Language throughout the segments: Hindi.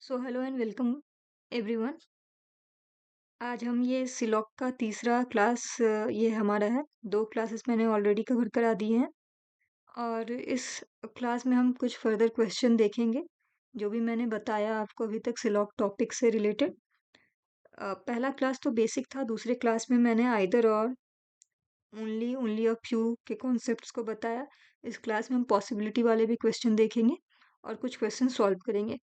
So hello and welcome everyone. आज हम ये सिलॉक का तीसरा क्लास ये हमारा है। 2 क्लासेस मैंने ऑलरेडी कवर करा दिए हैं और इस क्लास में हम कुछ फर्दर क्वेश्चन देखेंगे जो भी मैंने बताया आपको अभी तक सिलॉक टॉपिक से रिलेटेड। पहला क्लास तो बेसिक था, दूसरे क्लास में मैंने आइदर और ओनली और फ्यू के कॉन्सेप्ट्स को बताया। इस क्लास में हम पॉसिबिलिटी वाले भी क्वेश्चन देखेंगे और कुछ क्वेश्चन सॉल्व करेंगे।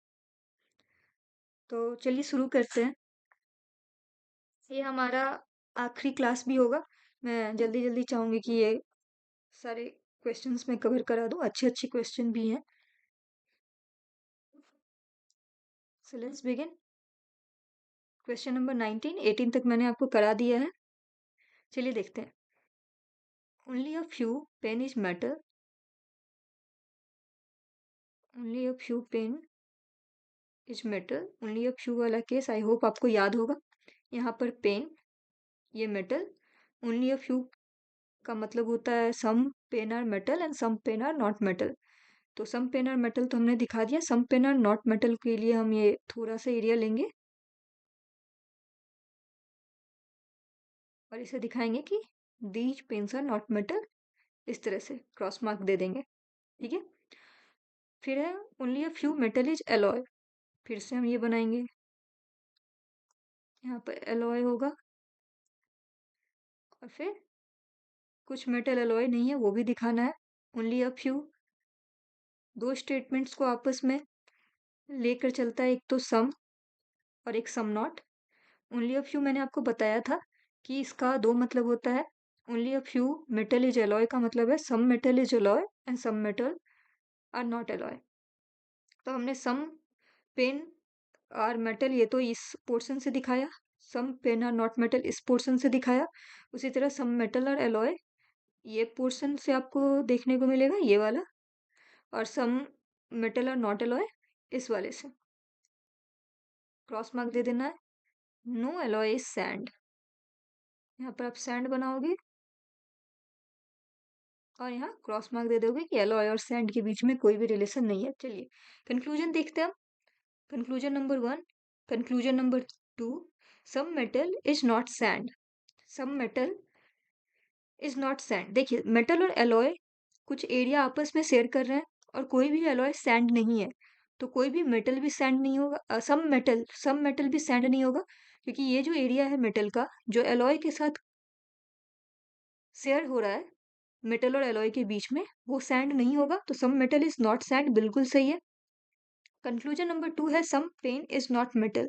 तो चलिए शुरू करते हैं। ये हमारा आखिरी क्लास भी होगा। मैं जल्दी जल्दी चाहूंगी कि ये सारे क्वेश्चंस मैं कवर करा दूं, अच्छे अच्छे क्वेश्चन भी हैं। So let's begin. Question number 19 18 तक मैंने आपको करा दिया है। चलिए देखते हैं। Only a few pen is metal. Only a few pen is metal. Only a few वाला केस आई होप आपको याद होगा। यहाँ पर पेन, ये मेटल। ओनली अ फ्यू का मतलब होता है some pen are metal and some pen are not metal. तो सम पेन आर मेटल तो हमने दिखा दिया। Some pen are not metal के लिए हम ये थोड़ा सा एरिया लेंगे और इसे दिखाएंगे कि these pens are not metal. इस तरह से क्रॉस मार्क दे देंगे। ठीक है। फिर है only a few metal is alloy. फिर से हम ये बनाएंगे, यहाँ पर एलॉय होगा और फिर कुछ मेटल एलॉय नहीं है वो भी दिखाना है। ओनली अ फ्यू दो स्टेटमेंट्स को आपस में लेकर चलता है, एक तो सम और एक some not. Only a few मैंने आपको बताया था कि इसका दो मतलब होता है। Only a few metal is alloy का मतलब है some metal is alloy and some metal are not alloy. तो हमने सम पेन आर मेटल ये तो इस पोर्शन से दिखाया, some pen are not metal इस पोर्शन से दिखाया। उसी तरह सम मेटल और एलॉय ये पोर्शन से आपको देखने को मिलेगा, ये वाला। और सम मेटल और नॉट एलॉय इस वाले से। क्रॉस मार्क दे देना है। No alloy is sand. यहाँ पर आप सैंड बनाओगे और यहाँ क्रॉस मार्क दे दोगे कि एलॉय और सैंड के बीच में कोई भी रिलेशन नहीं है। चलिए कंक्लूजन देखते हैं हम। Conclusion number 1। Conclusion number 2। Some metal is not sand. Some metal is not sand. देखिए मेटल और एलॉय कुछ एरिया आपस में शेयर कर रहे हैं और कोई भी एलॉय सैंड नहीं है। तो कोई भी मेटल भी सैंड नहीं होगा, सम मेटल भी सैंड नहीं होगा, क्योंकि ये जो एरिया है मेटल का जो एलॉय के साथ शेयर हो रहा है मेटल और एलॉय के बीच में, वो सैंड नहीं होगा। तो some metal is not sand बिल्कुल सही है। कंक्लूजन नंबर 2 है some pen is not metal.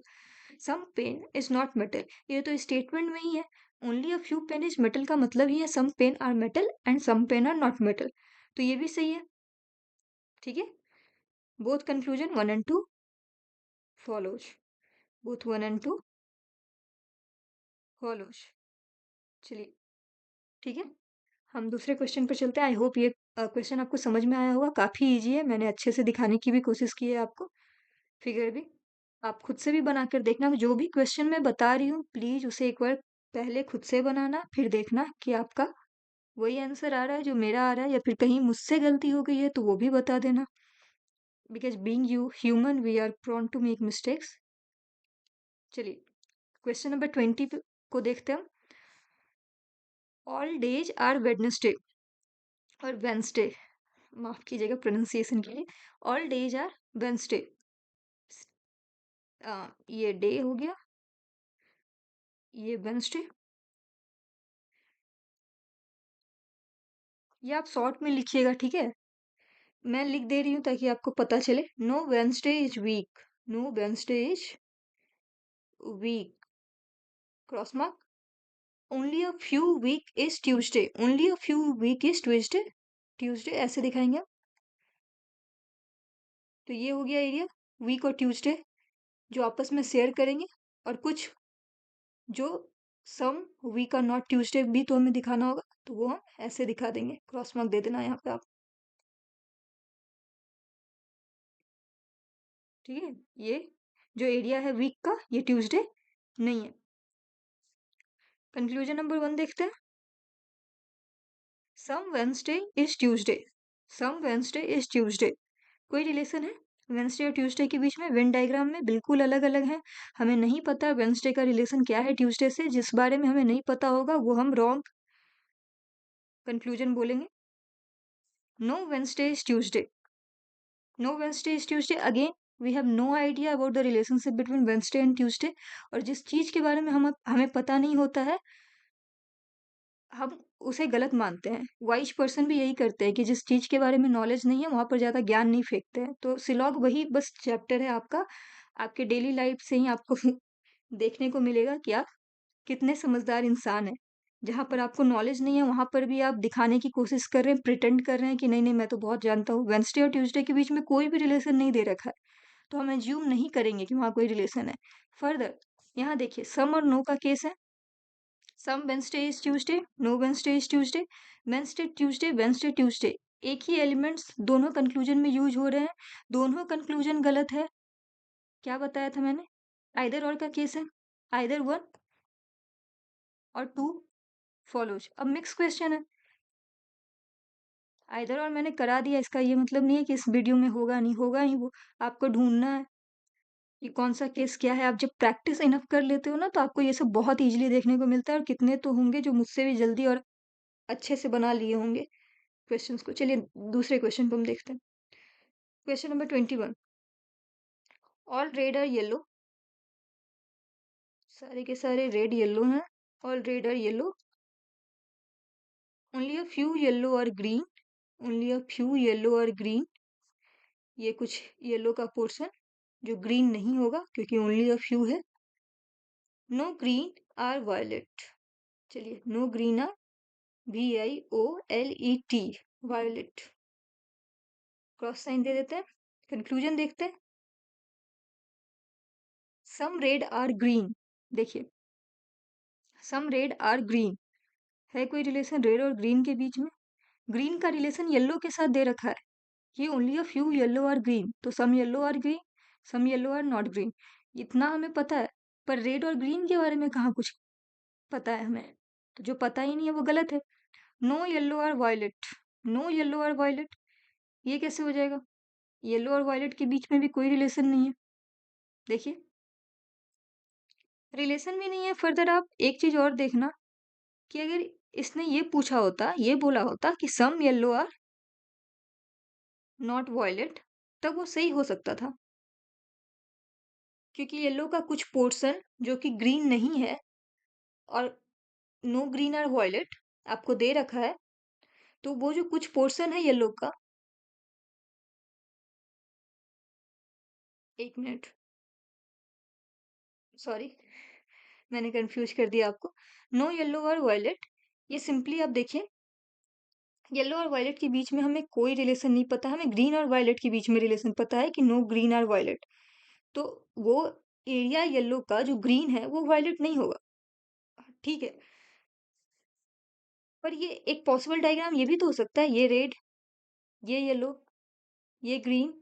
Some pen is not metal, ये तो स्टेटमेंट में ही है। Only a few pen is metal का मतलब ही है some pen are metal and some pen are not metal. तो ये भी सही है। ठीक है। Both conclusion 1 and 2 follows। Both 1 and 2 follows। चलिए ठीक है, हम दूसरे क्वेश्चन पर चलते हैं। आई होप ये क्वेश्चन आपको समझ में आया होगा। काफी इजी है, मैंने अच्छे से दिखाने की भी कोशिश की है आपको। फिगर भी आप खुद से भी बनाकर देखना। जो भी क्वेश्चन मैं बता रही हूँ प्लीज उसे एक बार पहले खुद से बनाना, फिर देखना कि आपका वही आंसर आ रहा है जो मेरा आ रहा है, या फिर कहीं मुझसे गलती हो गई है तो वो भी बता देना। Because being you human we are prone to make mistakes. चलिए क्वेश्चन नंबर 20 को देखते हैं। ऑल डेज आर वेडनेसडे और वेंसडे, माफ कीजिएगा प्रोनाउंसिएशन के लिए। ऑल डेज आर वेंसडे, ये डे हो गया, ये वेंसडे। ये आप शॉर्ट में लिखिएगा, ठीक है। मैं लिख दे रही हूँ ताकि आपको पता चले। No Wednesday is week. No Wednesday is week. Cross mark. Only a few week is Tuesday. Only a few week is Tuesday. Tuesday ऐसे दिखाएंगे आप। तो ये हो गया एरिया वीक और ट्यूसडे जो आपस में शेयर करेंगे। और कुछ जो सम वीक और नॉट ट्यूसडे भी तो हमें दिखाना होगा, तो वो हम ऐसे दिखा देंगे। क्रॉस मार्क दे देना यहाँ पे आप। ठीक है। ये जो एरिया है वीक का ये ट्यूसडे नहीं है। कंक्लूजन नंबर 1 देखते हैं। Some Wednesday is Tuesday. Some Wednesday is Tuesday, कोई रिलेशन है? वेंसडे और ट्यूसडे के बीच में वेन डायग्राम में बिल्कुल अलग अलग हैं। हमें नहीं पता वेंसडे का रिलेशन क्या है ट्यूसडे से, जिस बारे में हमें नहीं पता होगा वो हम रॉन्ग कंक्लूजन बोलेंगे। No Wednesday is Tuesday, no Wednesday is Tuesday, again we have no idea about the relationship between Wednesday and Tuesday. और जिस चीज के बारे में हमें पता नहीं होता है, हम उसे गलत मानते हैं। वाइज पर्सन भी यही करते हैं कि जिस चीज के बारे में नॉलेज नहीं है वहां पर ज्यादा ज्ञान नहीं फेंकते हैं। तो सिलॉग वही बस चैप्टर है आपका, आपके डेली लाइफ से ही आपको देखने को मिलेगा कि आप कितने समझदार इंसान हैं। जहां पर आपको नॉलेज नहीं है वहां पर भी आप दिखाने की कोशिश कर रहे हैं, प्रिटेंड कर रहे हैं कि नहीं नहीं मैं तो बहुत जानता हूँ। वेंसडे और ट्यूसडे के बीच में कोई भी रिलेशन नहीं दे रखा है, तो हम एज्यूम नहीं करेंगे कि वहां कोई रिलेशन है। फर्दर यहाँ देखिए, सम और नो का केस है। Some Wednesday is Tuesday, no Wednesday is Tuesday, Wednesday Tuesday, एक ही एलिमेंट्स दोनों कंक्लूजन में यूज हो रहे हैं, दोनों कंक्लूजन गलत है। क्या बताया था मैंने? आइदर और का केस है, either one or two follows. अब मिक्स क्वेश्चन है, आइदर और मैंने करा दिया, इसका ये मतलब नहीं है कि इस वीडियो में होगा नहीं, होगा ही वो। आपको ढूंढना है कि कौन सा केस क्या है। आप जब प्रैक्टिस इनफ कर लेते हो ना तो आपको ये सब बहुत इजीली देखने को मिलता है। और कितने तो होंगे जो मुझसे भी जल्दी और अच्छे से बना लिए होंगे क्वेश्चंस को। चलिए दूसरे क्वेश्चन को हम देखते हैं। क्वेश्चन नंबर 21, ऑल रेड और येलो, सारे के सारे रेड येलो हैं। ऑल रेड और yellow, only a few yellow और green, only a few yellow और ग्रीन। ये कुछ येलो का पोर्शन जो ग्रीन नहीं होगा क्योंकि ओनली अ फ्यू है। नो ग्रीन आर वायलेट, चलिए no green are, VIOLET, violet, cross sign दे देते हैं। कंक्लूजन देखते हैं। सम रेड आर ग्रीन, देखिए सम रेड आर ग्रीन, है कोई रिलेशन रेड और ग्रीन के बीच में? ग्रीन का रिलेशन येलो के साथ दे रखा है, ये only a few yellow are green, तो some yellow are green, some yellow are not green, इतना हमें पता है। पर रेड और ग्रीन के बारे में कहाँ कुछ पता है हमें, तो जो पता ही नहीं है वो गलत है। No yellow are violet, no yellow are violet, ये कैसे हो जाएगा? येलो और वायलेट के बीच में भी कोई रिलेशन नहीं है। देखिए रिलेशन भी नहीं है। फर्दर आप एक चीज और देखना कि अगर इसने ये पूछा होता, ये बोला होता कि सम येलो आर नॉट वायलेट, तब वो सही हो सकता था, क्योंकि येलो का कुछ पोर्शन जो कि ग्रीन नहीं है और नो ग्रीन और वायलेट आपको दे रखा है, तो वो जो कुछ पोर्शन है येलो का, एक मिनट, सॉरी मैंने कंफ्यूज कर दिया आपको। नो येलो और वायलेट, ये सिंपली आप देखिए, येलो और वायलेट के बीच में हमें कोई रिलेशन नहीं पता, हमें ग्रीन और वायलेट के बीच में रिलेशन पता है कि नो ग्रीन और वायलेट, तो वो एरिया येलो का जो ग्रीन है वो वायलेट नहीं होगा, ठीक है। पर ये एक पॉसिबल डायग्राम ये भी तो हो सकता है, ये रेड, ये येलो, ये ग्रीन,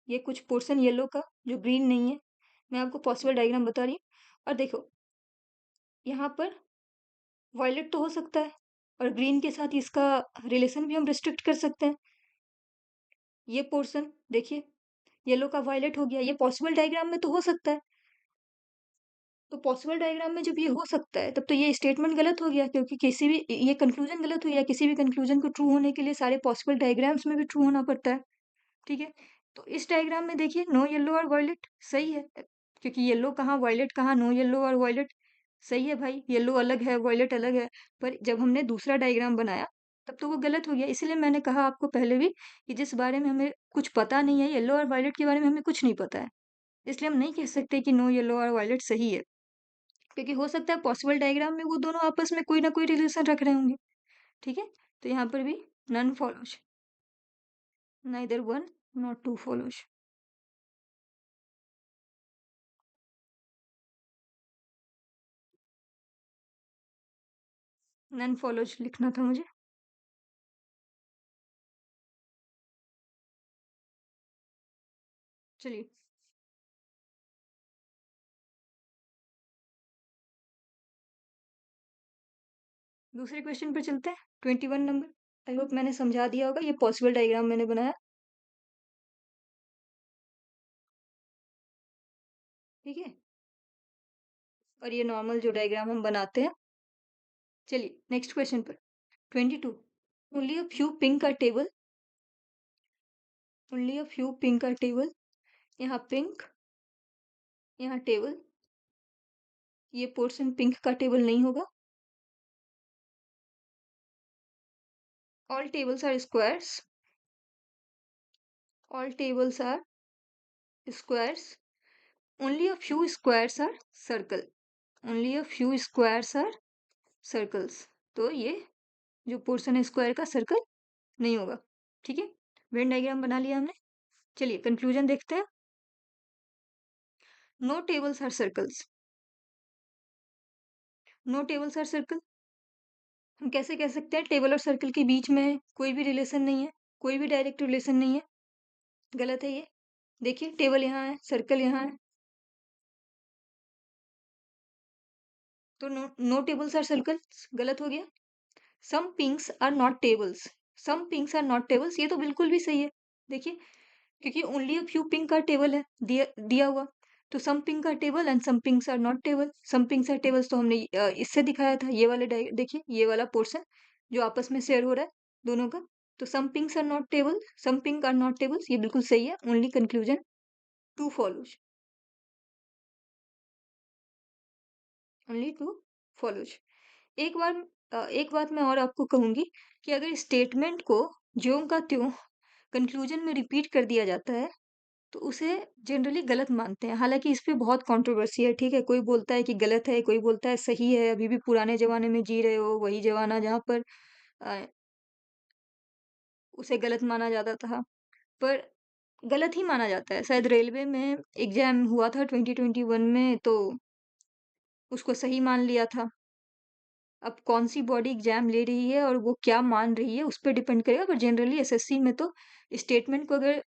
ये कुछ पोर्शन येलो का जो ग्रीन नहीं है। मैं आपको पॉसिबल डायग्राम बता रही हूँ। और देखो यहाँ पर वायलेट तो हो सकता है और ग्रीन के साथ इसका रिलेशन भी हम रिस्ट्रिक्ट कर सकते हैं। ये पोर्शन देखिए, येलो का वायलेट हो गया, ये पॉसिबल डायग्राम में तो हो सकता है। तो पॉसिबल डायग्राम में जब ये हो सकता है तब तो ये स्टेटमेंट गलत हो गया, क्योंकि किसी भी ये कंक्लूजन गलत हो गया। किसी भी कंक्लूजन को ट्रू होने के लिए सारे पॉसिबल डायग्राम्स में भी ट्रू होना पड़ता है, ठीक है। तो इस डायग्राम में देखिए नो येलो और वायलेट सही है, क्योंकि येलो कहाँ वायलेट कहाँ, नो येलो और वायलेट सही है भाई, येलो अलग है वायलेट अलग है। पर जब हमने दूसरा डायग्राम बनाया तब तो वो गलत हो गया। इसलिए मैंने कहा आपको पहले भी कि जिस बारे में हमें कुछ पता नहीं है, येलो और वायलेट के बारे में हमें कुछ नहीं पता है, इसलिए हम नहीं कह सकते कि नो येलो और वायलेट सही है, क्योंकि हो सकता है पॉसिबल डायग्राम में वो दोनों आपस में कोई ना कोई रिलेशन रख रहे होंगे, ठीक है। तो यहाँ पर भी none follows, neither one not two follows. None follows लिखना था मुझे। चलिए दूसरे क्वेश्चन पर चलते हैं। 21 नंबर, आई होप मैंने समझा दिया होगा। ये पॉसिबल डायग्राम मैंने बनाया। ठीक है। और ये नॉर्मल जो डायग्राम हम बनाते हैं। चलिए नेक्स्ट क्वेश्चन पर। 22, only a few pink are table, only a few pink are table. यहाँ पिंक, यहाँ टेबल, ये पोर्शन पिंक का टेबल नहीं होगा। All tables are squares, all tables are squares, only a few squares are circle, only a few squares are circles. तो ये जो पोर्शन है स्क्वायर का, सर्कल नहीं होगा। ठीक है, वेन डायग्राम बना लिया हमने। चलिए कंक्लूजन देखते हैं। No tables are circles, no tables are circle. हम कैसे कह सकते हैं टेबल और सर्कल के बीच में कोई भी रिलेशन नहीं है, कोई भी डायरेक्ट रिलेशन नहीं है? गलत है ये। देखिए टेबल यहाँ है, सर्कल यहाँ है, तो no no tables are circles गलत हो गया। Some pinks are not tables, some pinks are not tables, ये तो बिल्कुल भी सही है। देखिए क्योंकि ओनली अ फ्यू पिंक का टेबल है दिया हुआ, तो सम पिंक का table and some pinks are not table. Some pinks are tables तो हमने इससे दिखाया था, ये वाले देखिए ये वाला पोर्शन जो आपस में शेयर हो रहा है दोनों का। तो some pinks are not table, some pink are not tables, ये बिल्कुल सही है। Only conclusion two follows, only two follows. एक बार एक बात मैं और आपको कहूंगी कि अगर स्टेटमेंट को ज्यों का त्यों कंक्लूजन में रिपीट कर दिया जाता है तो उसे जनरली गलत मानते हैं। हालांकि इस पे बहुत कंट्रोवर्सी है, ठीक है। कोई बोलता है कि गलत है, कोई बोलता है सही है, अभी भी पुराने जमाने में जी रहे हो, वही जमाना जहाँ पर अ, उसे गलत माना जाता था। पर गलत ही माना जाता है। शायद रेलवे में एग्जाम हुआ था 2021 में, तो उसको सही मान लिया था। अब कौन सी बॉडी एग्जाम ले रही है और वो क्या मान रही है उस पर डिपेंड करेगा। पर जनरली एसएससी में तो स्टेटमेंट को अगर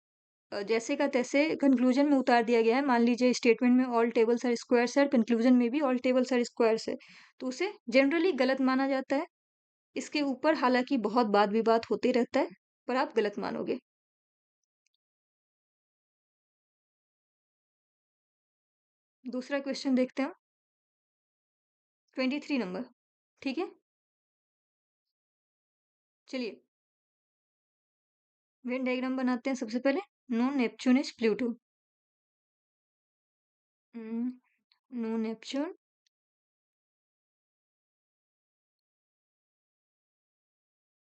जैसे का तैसे कंक्लूजन में उतार दिया गया है, मान लीजिए स्टेटमेंट में ऑल टेबल्स आर स्क्वायर्स है, कंक्लूजन में भी ऑल टेबल्स आर स्क्वायर्स है, तो उसे जनरली गलत माना जाता है। इसके ऊपर हालांकि बहुत वाद विवाद होते रहता है, पर आप गलत मानोगे। दूसरा क्वेश्चन देखते हैं, 23 नंबर। ठीक है, चलिए वेन डायग्राम बनाते हैं सबसे पहले। No Neptune is Pluto, no Neptune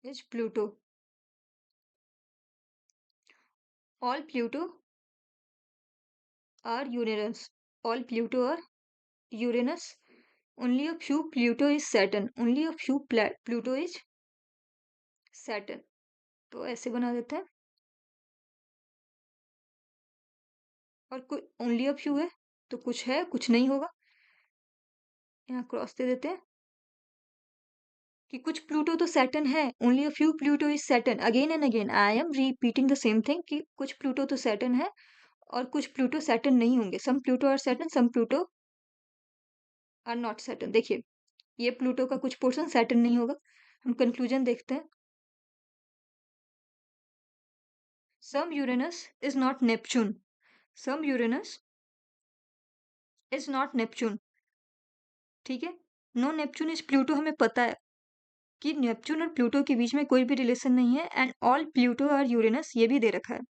is Pluto, all Pluto are Uranus, all Pluto are Uranus, only a few Pluto is Saturn, only a few Pluto is Saturn। तो ऐसे बना देते हैं। और कोई ओनली अ फ्यू है तो कुछ है कुछ नहीं होगा, यहाँ क्रॉस दे देते हैं कि कुछ प्लूटो तो सैटर्न है। Only a few Pluto is Saturn, again and again I am repeating the same thing कि कुछ प्लूटो तो सैटर्न है और कुछ प्लूटो सैटर्न नहीं होंगे। Some Pluto are Saturn, some Pluto are not Saturn. देखिए ये प्लूटो का कुछ पोर्शन सैटर्न नहीं होगा। हम कंक्लूजन देखते हैं। Some Uranus is not Neptune, some Uranus is not Neptune, ठीक है। नो नेपच्यून इज प्लूटो, हमें पता है कि नेपच्यून और प्लूटो के बीच में कोई भी रिलेशन नहीं है। एंड ऑल प्लूटो और यूरेनस ये भी दे रखा है,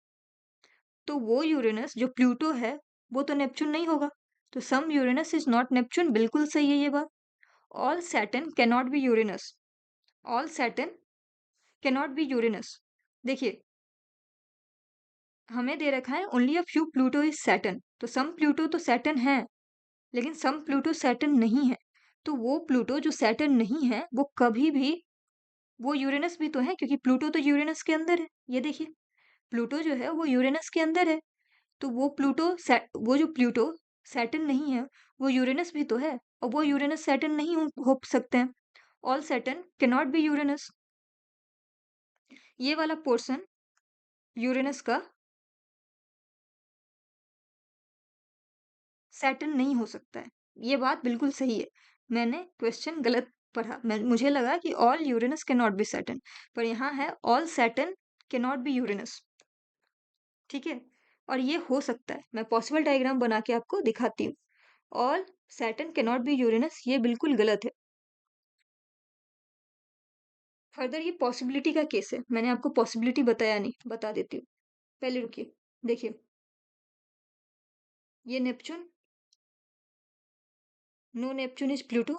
तो वो यूरेनस जो प्लूटो है वो तो नेपच्यून नहीं होगा। तो सम यूरेनस इज नॉट नेपच्यून, बिल्कुल सही है ये बात। All Saturn can not be Uranus, all Saturn can not be Uranus. देखिए हमें दे रखा है only a few Pluto is Saturn, तो सम प्लूटो तो सैटर्न है, लेकिन सम प्लूटो सैटर्न नहीं है। तो वो प्लूटो जो सैटर्न नहीं है वो कभी भी, वो यूरेनस भी तो है क्योंकि प्लूटो तो यूरेनस के अंदर है। ये देखिए प्लूटो जो है वो यूरेनस के अंदर है, तो वो वो जो प्लूटो सैटर्न नहीं है वो यूरेनस भी तो है, और वो यूरेनस सैटर्न नहीं हो सकते हैं। All Saturn can not be Uranus. ये वाला पोर्शन यूरेनस का सैटर्न नहीं हो सकता है। ये बात बिल्कुल सही है। मैंने क्वेश्चन गलत पढ़ा, मुझे लगा कि all Uranus can not be Saturn, पर यहाँ है all Saturn can not be Uranus. ठीक है, और ये हो सकता है। मैं पॉसिबल डायग्राम बना के आपको दिखाती हूँ। All Saturn can not be Uranus, ये बिल्कुल गलत है। फर्दर ये पॉसिबिलिटी का केस है, मैंने आपको पॉसिबिलिटी बताया नहीं, बता देती हूँ। पहले रुकिए, देखिए ये Neptune, no Neptune is Pluto,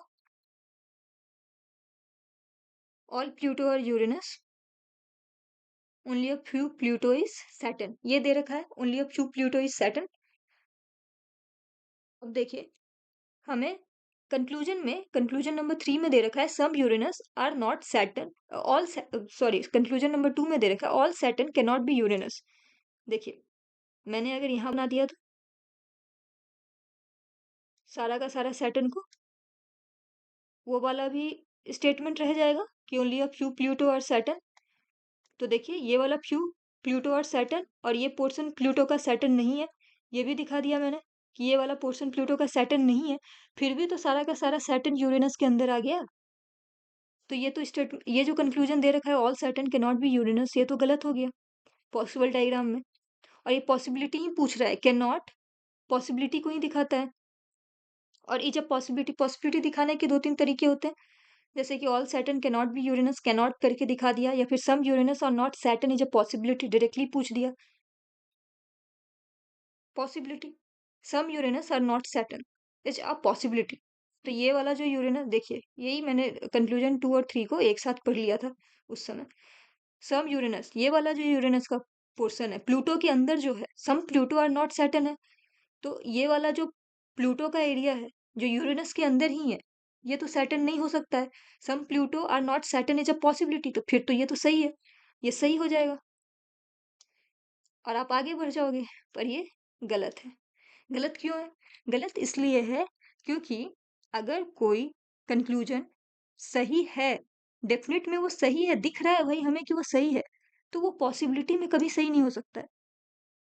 all Pluto और Uranus, only a few Pluto is Saturn, ये दे रखा है only a few Pluto is Saturn. अब देखिए हमें कंक्लूजन नंबर 3 में दे रखा है some Uranus are not Saturn, all sorry conclusion number 2 में दे रखा है all Saturn can not be Uranus. देखिए मैंने अगर यहाँ बना दिया तो सारा का सारा सैटर्न को, वो वाला भी स्टेटमेंट रह जाएगा कि ओनली अ फ्यू प्लूटो और सैटर्न। तो देखिए ये वाला फ्यू प्लूटो और सैटर्न और ये पोर्शन प्लूटो का सैटर्न नहीं है, ये भी दिखा दिया मैंने कि ये वाला पोर्शन प्लूटो का सैटर्न नहीं है, फिर भी तो सारा का सारा सैटर्न यूरेनस के अंदर आ गया। तो ये तो स्टेट ये जो कंक्लूजन दे रखा है all Saturn can not be Uranus, ये तो गलत हो गया पॉसिबल डायग्राम में। और ये पॉसिबिलिटी ही पूछ रहा है, कैन नॉट पॉसिबिलिटी को ही दिखाता है। और ये जब पॉसिबिलिटी पॉसिबिलिटी दिखाने के दो तीन तरीके होते हैं, जैसे कि all Saturn can not be Uranus, can not करके दिखा दिया, या फिर सम यूरेनस और not Saturn is a possibility directly पूछ दिया। पॉसिबिलिटी सम यूरेनस और not Saturn is a possibility. तो ये वाला जो यूरेनस देखिए, यही मैंने कंक्लूजन 2 और 3 को एक साथ पढ़ लिया था उस समय। सम यूरेनस, ये वाला जो यूरेनस का पोर्शन है प्लूटो के अंदर जो है, some Pluto are not Saturn है, तो ये वाला जो प्लूटो का एरिया है जो यूरेनस के अंदर ही है, ये तो सैटर्न नहीं हो सकता है। Some Pluto are not Saturn is a possibility, तो फिर तो ये तो सही है, ये सही हो जाएगा और आप आगे बढ़ जाओगे। पर ये गलत है। गलत क्यों है? गलत इसलिए है क्योंकि अगर कोई कंक्लूजन सही है, डेफिनेट में वो सही है, दिख रहा है भाई हमें कि वो सही है, तो वो पॉसिबिलिटी में कभी सही नहीं हो सकता है।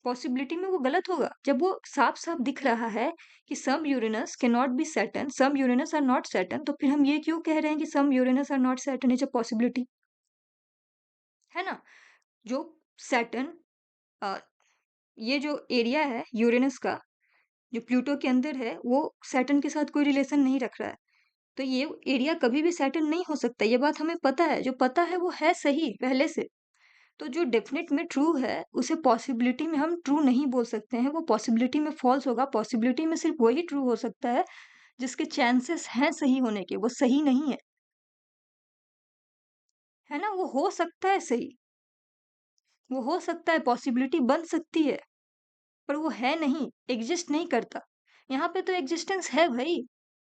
पॉसिबिलिटी में वो गलत होगा जब वो साफ साफ दिख रहा है कि some Uranus can not be Saturn, some Uranus are not Saturn, तो फिर हम ये क्यों कह रहे हैं कि some Uranus are not Saturn is a possibility, है ना? जो सैटर्न, ये जो एरिया है यूरेनस का जो प्लूटो के अंदर है, वो सैटर्न के साथ कोई रिलेशन नहीं रख रहा है, तो ये एरिया कभी भी सैटर्न नहीं हो सकता। ये बात हमें पता है, जो पता है वो है सही पहले से। तो जो डेफिनेट में ट्रू है उसे पॉसिबिलिटी में हम ट्रू नहीं बोल सकते हैं, वो पॉसिबिलिटी में फॉल्स होगा। पॉसिबिलिटी में सिर्फ वही ट्रू हो सकता है जिसके चांसेस हैं सही होने के, वो सही नहीं है, है ना? वो हो सकता है सही, वो हो सकता है, पॉसिबिलिटी बन सकती है, पर वो है नहीं, एग्जिस्ट नहीं करता। यहाँ पे तो एग्जिस्टेंस है भाई।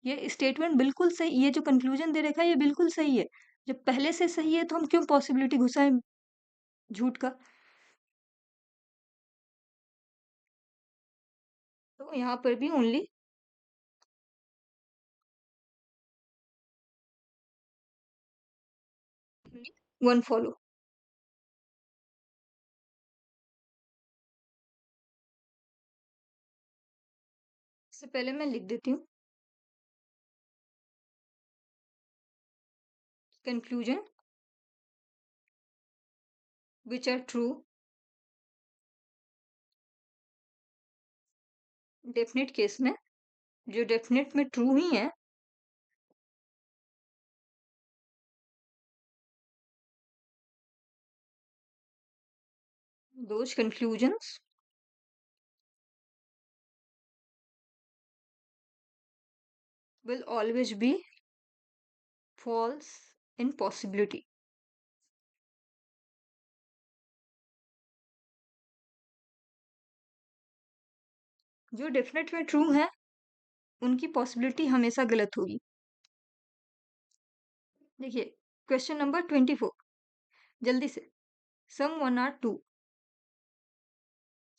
ये स्टेटमेंट बिल्कुल सही, ये जो कंक्लूजन दे रखा है ये बिल्कुल सही है। जब पहले से सही है तो हम क्यों पॉसिबिलिटी घुसाएं झूठ का? तो यहाँ पर भी ओनली वन फॉलो। इससे पहले मैं लिख देती हूँ conclusion which are true definite case में, जो डेफिनेट में ट्रू ही है, those conclusions will always be false in possibility। जो डेफिनेट में ट्रू है उनकी पॉसिबिलिटी हमेशा गलत होगी। देखिए क्वेश्चन नंबर 24, जल्दी से। सम 1 आर 2,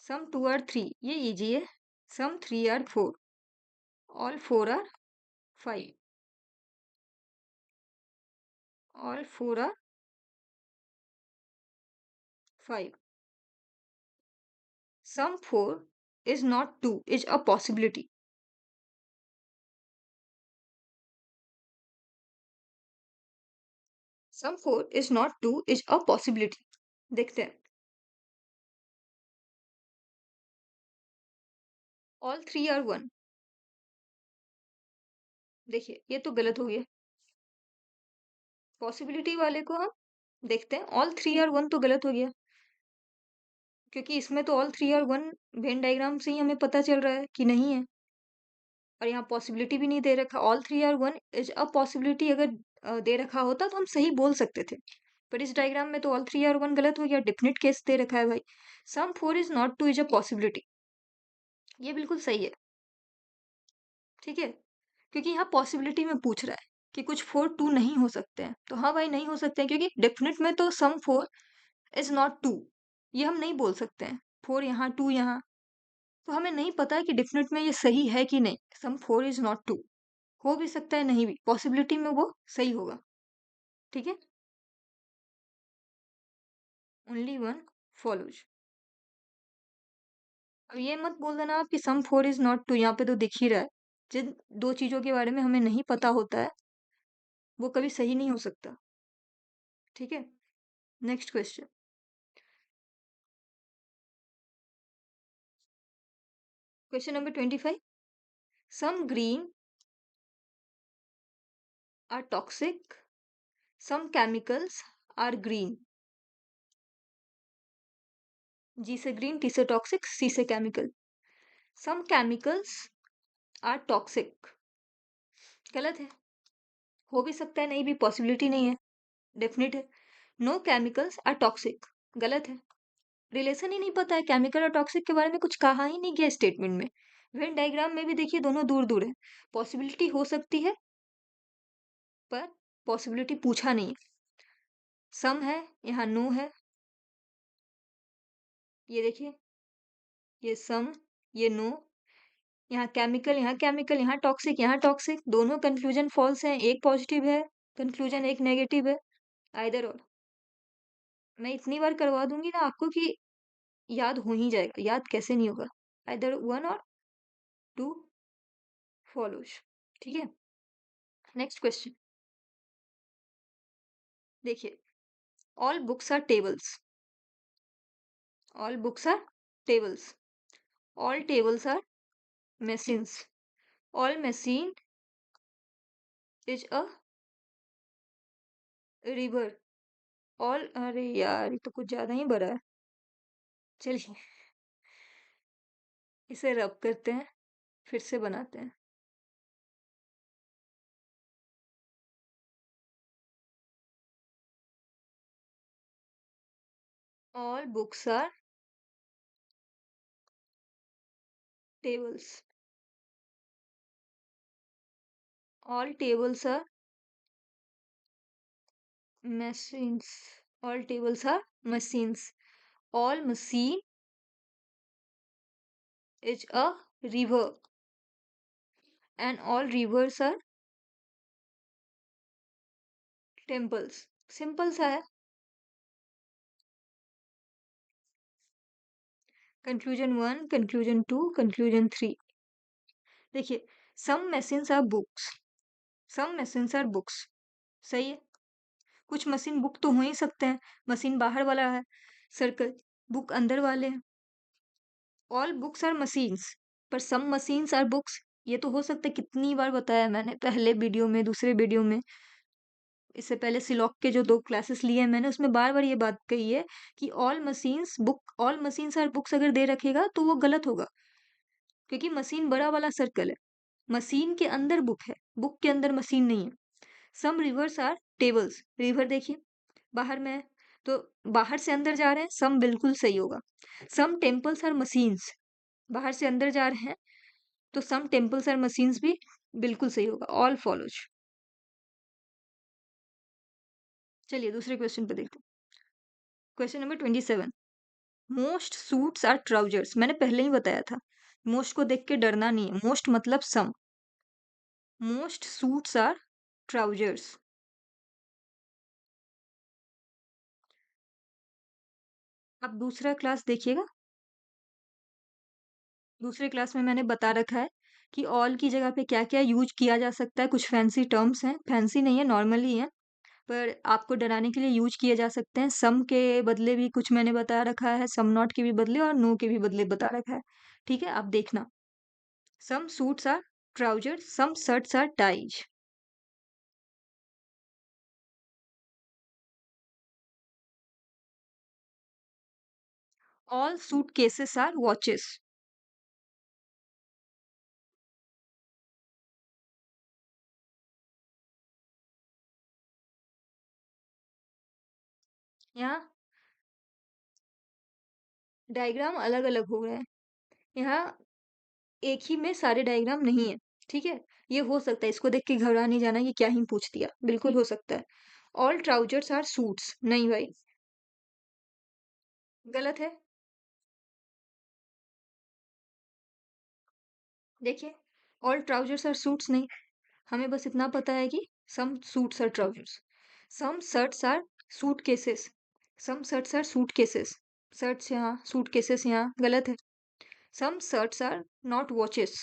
सम 2 आर 3, ये इजी है। Some 3 are 4, all 4 are 5, all 4 are 5, some 4 is not 2 is a possibility। Some 4 is not 2 is a possibility। देखते हैं। ऑल 3 आर 1, देखिए ये तो गलत हो गया। पॉसिबिलिटी वाले को हम देखते हैं, ऑल थ्री आर वन तो गलत हो गया, क्योंकि इसमें तो all three are one Venn diagram से ही हमें पता चल रहा है कि नहीं है, और यहाँ पॉसिबिलिटी भी नहीं दे रखा। All three are one is a possibility अगर दे रखा होता तो हम सही बोल सकते थे, पर इस डायग्राम में तो ऑल थ्री आर वन गलत हो गया, डेफिनेट केस दे रखा है भाई। Some four is not two is a possibility, ये बिल्कुल सही है, ठीक है, क्योंकि यहाँ पॉसिबिलिटी में पूछ रहा है कि कुछ फोर टू नहीं हो सकते हैं, तो हाँ भाई नहीं हो सकते हैं, क्योंकि डेफिनेट में तो सम फोर इज नॉट टू, ये हम नहीं बोल सकते हैं। फोर यहाँ टू यहाँ, तो हमें नहीं पता है कि डेफिनेट में ये सही है कि नहीं। सम फोर इज नॉट टू, हो भी सकता है नहीं भी, पॉसिबिलिटी में वो सही होगा, ठीक है। Only one follows. अब ये मत बोल देना आप कि सम फोर इज नॉट टू, यहाँ पे तो दिख ही रहा है। जिन दो चीजों के बारे में हमें नहीं पता होता है वो कभी सही नहीं हो सकता, ठीक है। Next question, question number 25। Some green are toxic, some chemicals are green. G से ग्रीन, टी से टॉक्सिक, सी से chemical. Some chemicals are toxic, गलत है। हो भी सकता है नहीं भी, पॉसिबिलिटी नहीं है, डेफिनेट है। नो केमिकल्स आर टॉक्सिक, गलत है। रिलेशन ही नहीं पता है, केमिकल और टॉक्सिक के बारे में कुछ कहा ही नहीं गया स्टेटमेंट में। वेन डायग्राम में भी देखिए दोनों दूर दूर है, पॉसिबिलिटी हो सकती है पर पॉसिबिलिटी पूछा नहीं है। सम है, यहाँ नो है, ये देखिए, ये सम, ये नो, यहाँ केमिकल, यहाँ केमिकल, यहाँ टॉक्सिक, यहाँ टॉक्सिक, दोनों कंक्लूजन फॉल्स हैं, एक पॉजिटिव है कंक्लूजन, एक नेगेटिव है, आइदर और। मैं इतनी बार करवा दूंगी ना आपको कि याद हो ही जाएगा, याद कैसे नहीं होगा। Either one or two follows, ठीक है। नेक्स्ट क्वेश्चन देखिए, all books are tables, all books are tables, all tables are machines, all machine is a river, all, अरे यार ये तो कुछ ज्यादा ही बड़ा है, चलिए इसे रब करते हैं, फिर से बनाते हैं। all books are tables, all tables are machines, all tables are machines, all machine is a river, and all rivers are temples, simple सा है। Conclusion one, conclusion two, conclusion three. देखिए, some machines are books, some machines are books, सही है। कुछ मशीन बुक तो हो ही सकते हैं, मशीन बाहर वाला है सर्कल, बुक अंदर वाले हैं। ऑल बुक्स आर मशीन्स, पर सम मशीन्स आर बुक्स, ये तो हो सकता है। कितनी बार बताया मैंने, पहले वीडियो में, दूसरे वीडियो में, इससे पहले सिलॉक के जो 2 क्लासेस लिए हैं मैंने, उसमें बार बार ये बात कही है कि all machines book, all machines are books अगर दे रखेगा तो वो गलत होगा, क्योंकि मशीन बड़ा वाला सर्कल है, मशीन के अंदर बुक है, बुक के अंदर मशीन नहीं है। सम रिवर्स आर टेबल्स, रिवर देखिए बाहर में है, तो बाहर से अंदर जा रहे हैं, सम बिल्कुल सही होगा। सम टेम्पल्स आर मशीन्स, बाहर से अंदर जा रहे हैं, तो सम टेम्पल्स आर मशीन्स भी बिल्कुल सही होगा। All follows. चलिए दूसरे क्वेश्चन पे देखते हैं। Question number 27। Most suits are trousers, मैंने पहले ही बताया था, मोस्ट को देख के डरना नहीं है, मोस्ट मतलब some. Most suits are trousers. अब दूसरा क्लास देखिएगा, दूसरे क्लास में मैंने बता रखा है कि ऑल की जगह पे क्या क्या यूज किया जा सकता है। कुछ फैंसी टर्म्स हैं, फैंसी नहीं है, नॉर्मल ही है, पर आपको डराने के लिए यूज किए जा सकते हैं। सम के बदले भी कुछ मैंने बता रखा है, सम नॉट के भी बदले और नो के भी बदले बता रखा है, ठीक है, आप देखना। Some suits are trousers, some shirts are ties. All suitcases are watches. यहाँ डायग्राम अलग अलग हो रहे हैं। यहाँ एक ही में सारे डायग्राम नहीं है। ठीक है, ये हो सकता है, इसको देख के घबरा नहीं जाना ये क्या ही पूछ दिया, बिल्कुल हो सकता है। ऑल ट्राउजर्स आर सूट्स, नहीं भाई, गलत है। देखिए, ऑल ट्राउजर्स आर सूट्स नहीं, हमें बस इतना पता है कि some suits are trousers, some shirts are suitcases, some shirts are suitcases, shirts यहाँ सूट केसेस यहाँ, गलत है। Some shirts are not watches.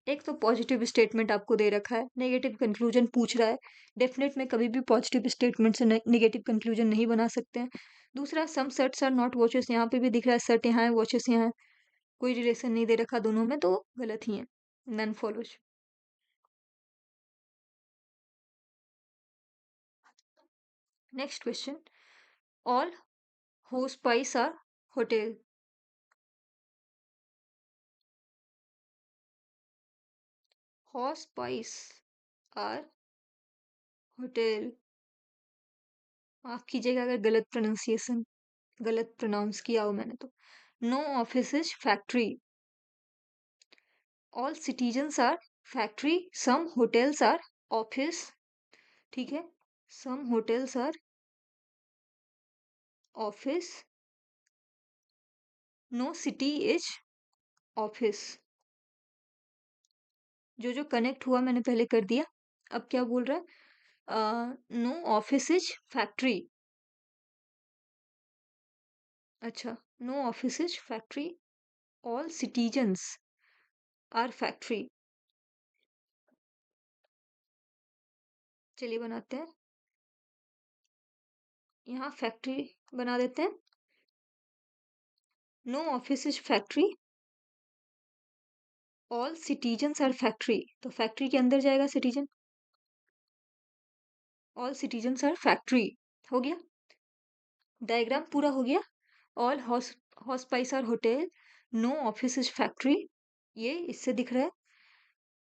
एक तो पॉजिटिव स्टेटमेंट आपको दे रखा है, नेगेटिव कंक्लूजन पूछ रहा है। डेफिनेट में कभी भी पॉजिटिव स्टेटमेंट से नेगेटिव कंक्लूजन नहीं बना सकते हैं। दूसरा, सम शर्ट्स आर नॉट वॉचेस, यहाँ पे भी दिख रहा है शर्ट यहाँ है वॉचेस यहाँ है, कोई रिलेशन नहीं दे रखा दोनों में, तो गलत ही है, none follows. Next question, all hospice are hotel. hospice are hotel, माफ कीजिएगा अगर गलत प्रोनाउंसिएशन, गलत प्रोनाउंस किया हो मैंने तो। No office is factory, all citizens are factory, some hotels are office. ठीक है, some hotels are office, no city is office. जो जो कनेक्ट हुआ मैंने पहले कर दिया। अब क्या बोल रहा है, नो ऑफिस इज फैक्ट्री। अच्छा, no office is factory, all citizens are factory. चलिए बनाते हैं, यहाँ फैक्ट्री बना देते हैं। No office is factory, all citizens are factory, तो फैक्ट्री के अंदर जाएगा citizen, all citizens are factory, हो गया, डायग्राम पूरा हो गया। All hospice are hotel, no office is factory, ये इससे दिख रहा है।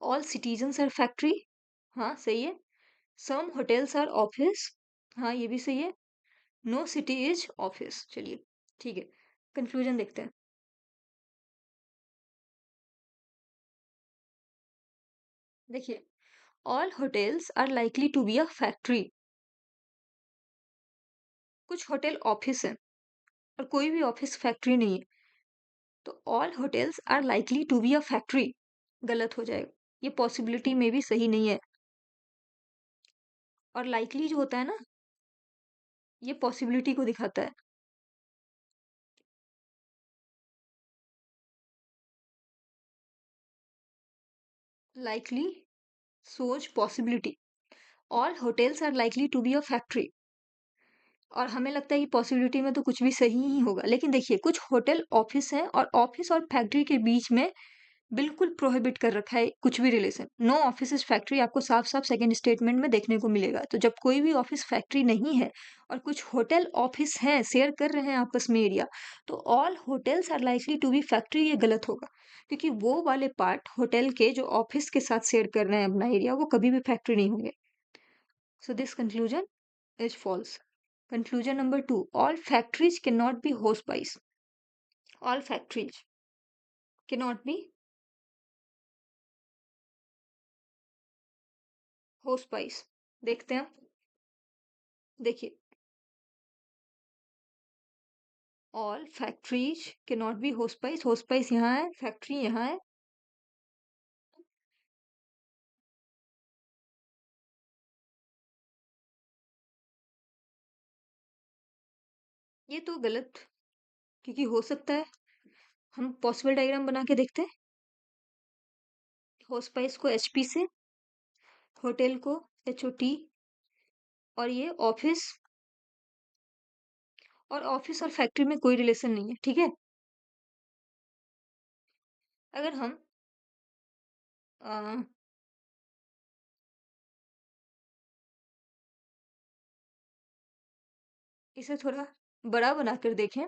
ऑल सिटीजन्स आर फैक्ट्री, हाँ सही है। सम होटल्स आर ऑफिस, हाँ ये भी सही है। नो सिटी इज ऑफिस, चलिए ठीक है, कंक्लूजन देखते हैं। देखिए, all hotels are likely to be a factory, कुछ होटल ऑफिस है और कोई भी ऑफिस फैक्ट्री नहीं है, तो all hotels are likely to be a factory गलत हो जाएगा, ये पॉसिबिलिटी में भी सही नहीं है। और लाइकली जो होता है ना, ये पॉसिबिलिटी को दिखाता है। लाइकली सोच possibility, all hotels are likely to be a factory, और हमें लगता है कि पॉसिबिलिटी में तो कुछ भी सही ही होगा, लेकिन देखिए कुछ होटल ऑफिस हैं और ऑफिस और फैक्ट्री के बीच में बिल्कुल प्रोहिबिट कर रखा है कुछ भी relation. No office is factory आपको साफ साफ सेकंड स्टेटमेंट में देखने को मिलेगा। तो जब कोई भी ऑफिस फैक्ट्री नहीं है और कुछ होटल ऑफिस हैं, शेयर कर रहे हैं आपस में एरिया, तो all hotels are likely to be factory, ये गलत होगा, क्योंकि वो वाले पार्ट होटल के जो ऑफिस के साथ शेयर कर रहे हैं अपना एरिया, वो कभी भी फैक्ट्री नहीं होंगे। So this conclusion is false. Conclusion number 2, all factories cannot be hospice, all factories cannot be hospice। देखते हैं, देखिए, ऑल फैक्ट्रीज के नॉट बी होस्पाइस, होस्पाइस यहाँ है, फैक्ट्री यहाँ है, ये तो गलत, क्योंकि हो सकता है। हम पॉसिबल डायग्राम बना के देखते हैं, होस्पाइस को एचपी से, होटल को एचओटी, और ये ऑफिस, और ऑफिस और फैक्ट्री में कोई रिलेशन नहीं है, ठीक है। अगर हम इसे थोड़ा बड़ा बनाकर देखें।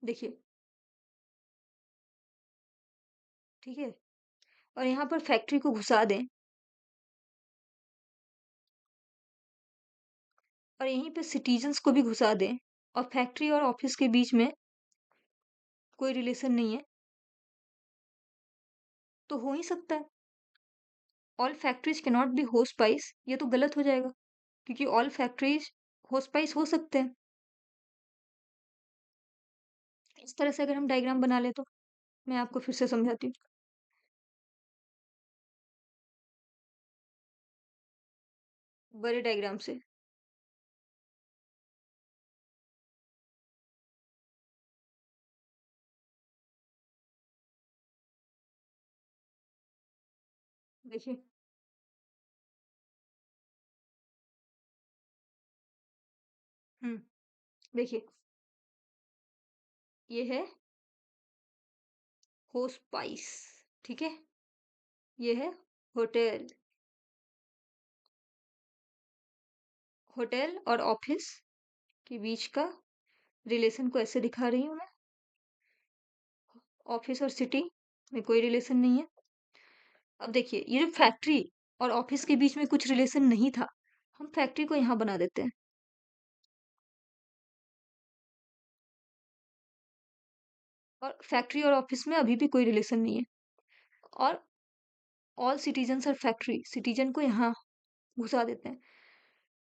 देखिए, ठीक है? और यहाँ पर फैक्ट्री को घुसा दें और यहीं पे सिटीजन्स को भी घुसा दें और फैक्ट्री और ऑफिस के बीच में कोई रिलेशन नहीं है, तो हो ही सकता है। All factories can not be hospice, ये तो गलत हो जाएगा क्योंकि ऑल फैक्ट्रीज होस्पाइस हो सकते हैं। इस तरह से अगर हम डायग्राम बना ले तो मैं आपको फिर से समझाती हूँ। बड़े डायग्राम से देखिए, हम्म, देखिए, ये है होस्पाइस, ठीक है? ये है होटल। होटल और ऑफिस के बीच का रिलेशन को ऐसे दिखा रही हूँ मैं। ऑफिस और सिटी में कोई रिलेशन नहीं है। अब देखिए, ये जो फैक्ट्री और ऑफिस के बीच में कुछ रिलेशन नहीं था, हम फैक्ट्री को यहाँ बना देते हैं। और फैक्ट्री और ऑफिस में अभी भी कोई रिलेशन नहीं है। और ऑल सिटीजन्स और फैक्ट्री, सिटीजन को यहाँ घुसा देते हैं।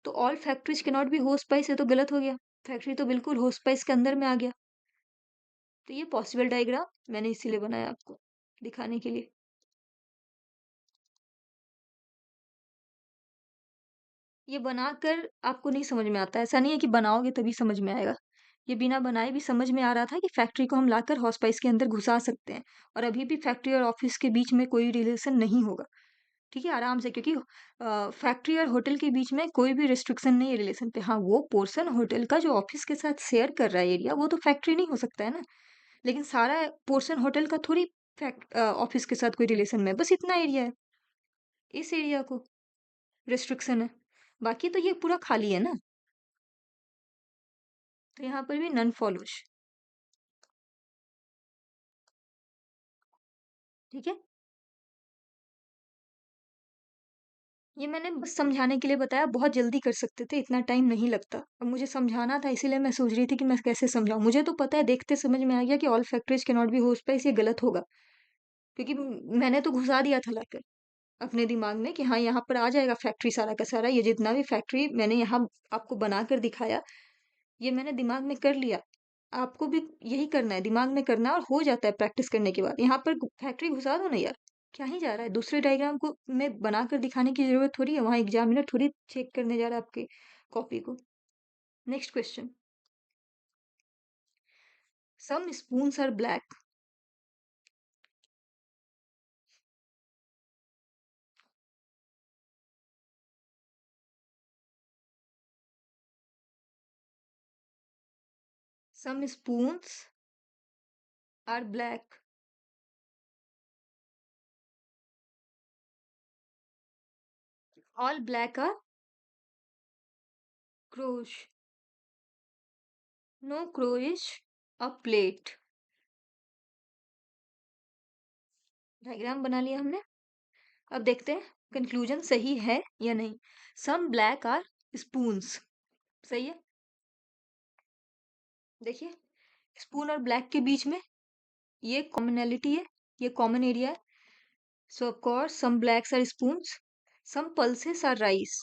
तो ऑल फैक्ट्रीज के नॉट बी होस्ट स्पाइस, ये तो गलत हो गया। फैक्ट्री तो बिल्कुल होस्ट स्पाइस के अंदर में आ गया। तो ये पॉसिबल डायग्राम मैंने इसीलिए बनाया आपको दिखाने के लिए। ये बनाकर आपको नहीं समझ में आता, ऐसा नहीं है कि बनाओगे तभी समझ में आएगा। ये बिना बनाए भी समझ में आ रहा था कि फैक्ट्री को हम लाकर हॉस्पाइस के अंदर घुसा सकते हैं और अभी भी फैक्ट्री और ऑफिस के बीच में कोई रिलेशन नहीं होगा। ठीक है, आराम से, क्योंकि फैक्ट्री और होटल के बीच में कोई भी रिस्ट्रिक्शन नहीं है रिलेशन पे। हाँ, वो पोर्शन होटल का जो ऑफिस के साथ शेयर कर रहा है एरिया, वो तो फैक्ट्री नहीं हो सकता है ना। लेकिन सारा पोर्शन होटल का थोड़ी ऑफिस के साथ कोई रिलेशन में है। बस इतना एरिया है, इस एरिया को रिस्ट्रिक्शन है, बाकी तो ये पूरा खाली है ना। तो यहाँ पर भी नन फॉलोज। ठीक है, ये मैंने बस समझाने के लिए बताया, बहुत जल्दी कर सकते थे, इतना टाइम नहीं लगता। अब मुझे समझाना था, इसीलिए मैं सोच रही थी कि मैं कैसे समझाऊं। मुझे तो पता है, देखते समझ में आ गया कि all factories can not B host spice, ये गलत होगा क्योंकि मैंने तो घुसा दिया था लाकर अपने दिमाग में कि हाँ, यहाँ पर आ जाएगा फैक्ट्री सारा का सारा। ये जितना भी फैक्ट्री मैंने यहाँ आपको बनाकर दिखाया, ये मैंने दिमाग में कर लिया। आपको भी यही करना है, दिमाग में करना है, और हो जाता है प्रैक्टिस करने के बाद। यहाँ पर फैक्ट्री घुसा दो ना यार, क्या ही जा रहा है। दूसरे डायग्राम को में बनाकर दिखाने की जरूरत थोड़ी है, वहां एग्जामिनर थोड़ी चेक करने जा रहा है आपकी कॉपी को। Next question, some spoons are black. Some spoons are black. All black are crows. No crow is a plate. Diagram बना लिया हमने। अब देखते हैं कंक्लूजन सही है या नहीं। सम ब्लैक आर स्पून्स, सही है। देखिए, स्पून और ब्लैक के बीच में ये कॉमनैलिटी है, ये कॉमन एरिया है। So of course some blacks are spoons, some pulses are rice.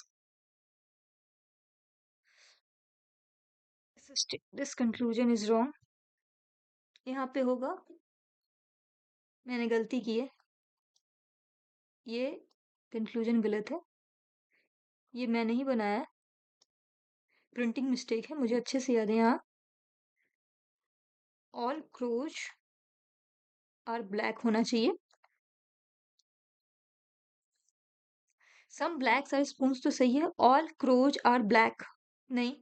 This conclusion is wrong. यहाँ पे होगा, मैंने गलती की है, ये कंक्लूजन गलत है, ये मैंने ही बनाया है, प्रिंटिंग मिस्टेक है, मुझे अच्छे से याद है। यहाँ ऑल क्रोज आर ब्लैक होना चाहिए। सम ब्लैक्स आर स्पून्स तो सही है, ऑल क्रोज आर ब्लैक नहीं।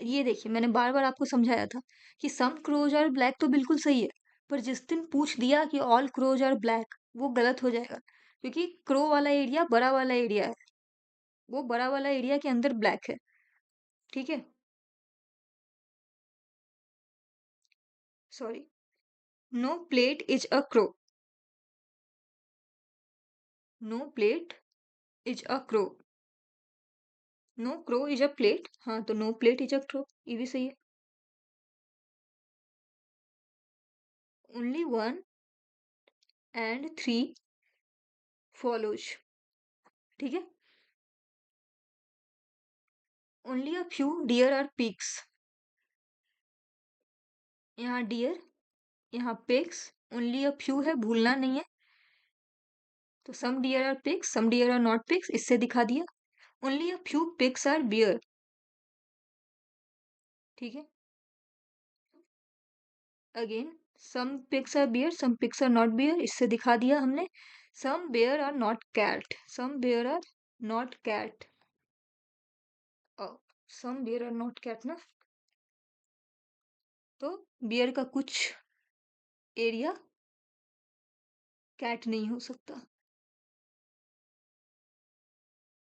ये देखिए, मैंने बार बार आपको समझाया था कि सम क्रोज आर ब्लैक तो बिल्कुल सही है, पर जिस दिन पूछ दिया कि ऑल क्रोज आर ब्लैक, वो गलत हो जाएगा क्योंकि क्रो वाला एरिया बड़ा वाला एरिया है, वो बड़ा वाला एरिया के अंदर ब्लैक है। ठीक है, sorry, no plate is a crow, no plate is a crow, no crow is a plate, हाँ तो no plate is a crow, ये भी सही है। Only one and three follows, ठीक है। Only a few deer are pigs, यहाँ डियर, यहाँ पिग्स, ओनली अ फ्यू है, भूलना नहीं है। तो some deer are pigs, some deer are not pigs, इससे दिखा दिया। Only a few pigs are bear, ठीक है। Again, some pigs are bear, some pigs are not bear, इससे दिखा दिया हमने। Some bear are not cat, some bear are not cat, some bear are not cat ना, तो बियर का कुछ एरिया कैट नहीं हो सकता।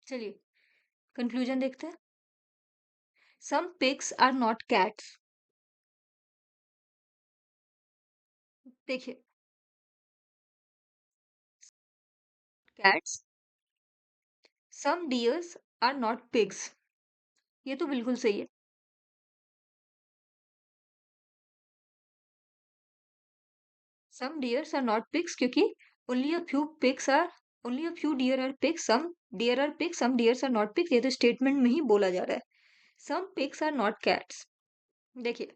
चलिए कंक्लूजन देखते हैं। Some pigs are not cats, देखिए cats, some deers are not pigs, ये तो बिल्कुल सही है। Some deers are not pigs, क्योंकि only a few pigs are, only a few deer are pigs, some deer are pigs, some deers are not pigs, ये तो स्टेटमेंट में ही बोला जा रहा है। Some pigs are not cats, देखिए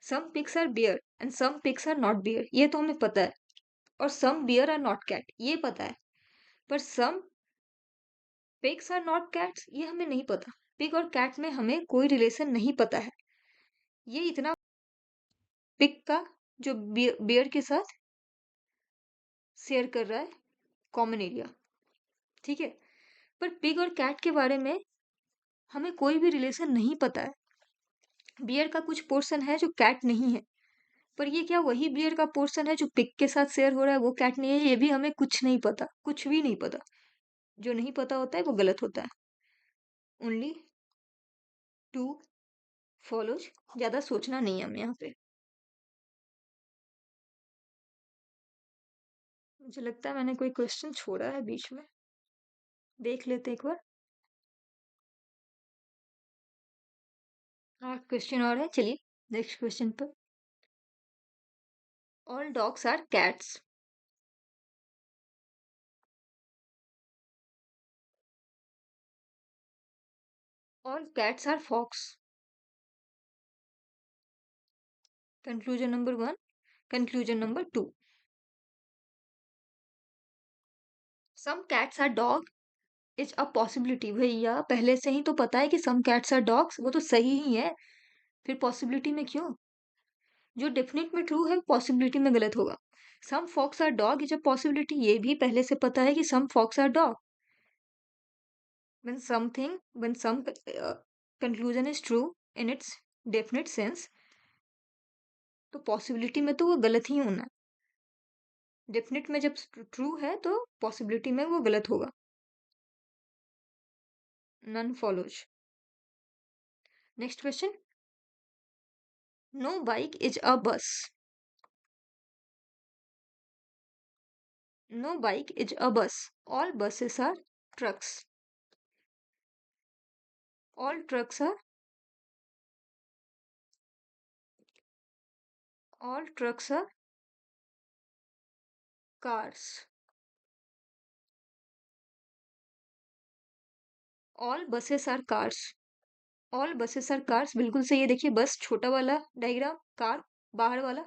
some pigs are bear and some pigs are not beer, ये तो हमें पता है। और सम बियर आर नॉट कैट, ये पता है। पर सम पिग्स आर नॉट कैट्स, ये हमें नहीं पता। पिग और कैट में हमें कोई रिलेशन नहीं पता है। ये इतना, पिग का जो बियर के साथ शेयर कर रहा है कॉमन एरिया, ठीक है। पर पिग और कैट के बारे में हमें कोई भी रिलेशन नहीं पता है। बियर का कुछ पोर्शन है जो कैट नहीं है, पर ये क्या वही बियर का पोर्शन है जो पिग के साथ शेयर हो रहा है वो कैट नहीं है, ये भी हमें कुछ नहीं पता, कुछ भी नहीं पता। जो नहीं पता होता है वो गलत होता है। ओनली टू फॉलोज, ज्यादा सोचना नहीं है हमें यहाँ पे। मुझे लगता है मैंने कोई क्वेश्चन छोड़ा है बीच में, देख लेते एक बार। हाँ क्वेश्चन और है, चलिए नेक्स्ट क्वेश्चन पर। All dogs are cats, all cats are fox. Conclusion number one, conclusion number two. Some cats are dog is a possibility, भैया पहले से ही तो पता है कि सम कैट्स आर डॉग्स, वो तो सही ही है, फिर पॉसिबिलिटी में क्यों? जो डेफिनेट में ट्रू है पॉसिबिलिटी में गलत होगा। Some fox are dog is a possibility, ये भी पहले से पता है कि some fox are dog. when some conclusion is true in its definite sense, तो पॉसिबिलिटी में तो वो गलत ही होना है। डेफिनेट में जब ट्रू है तो पॉसिबिलिटी में वो गलत होगा। None follows. Next question, no bike is a bus, no bike is a bus, all buses are trucks, all trucks are, all trucks are cars, all buses are cars, all buses are cars, बिल्कुल सही है। देखिए बस छोटा वाला डायग्राम, कार बाहर वाला,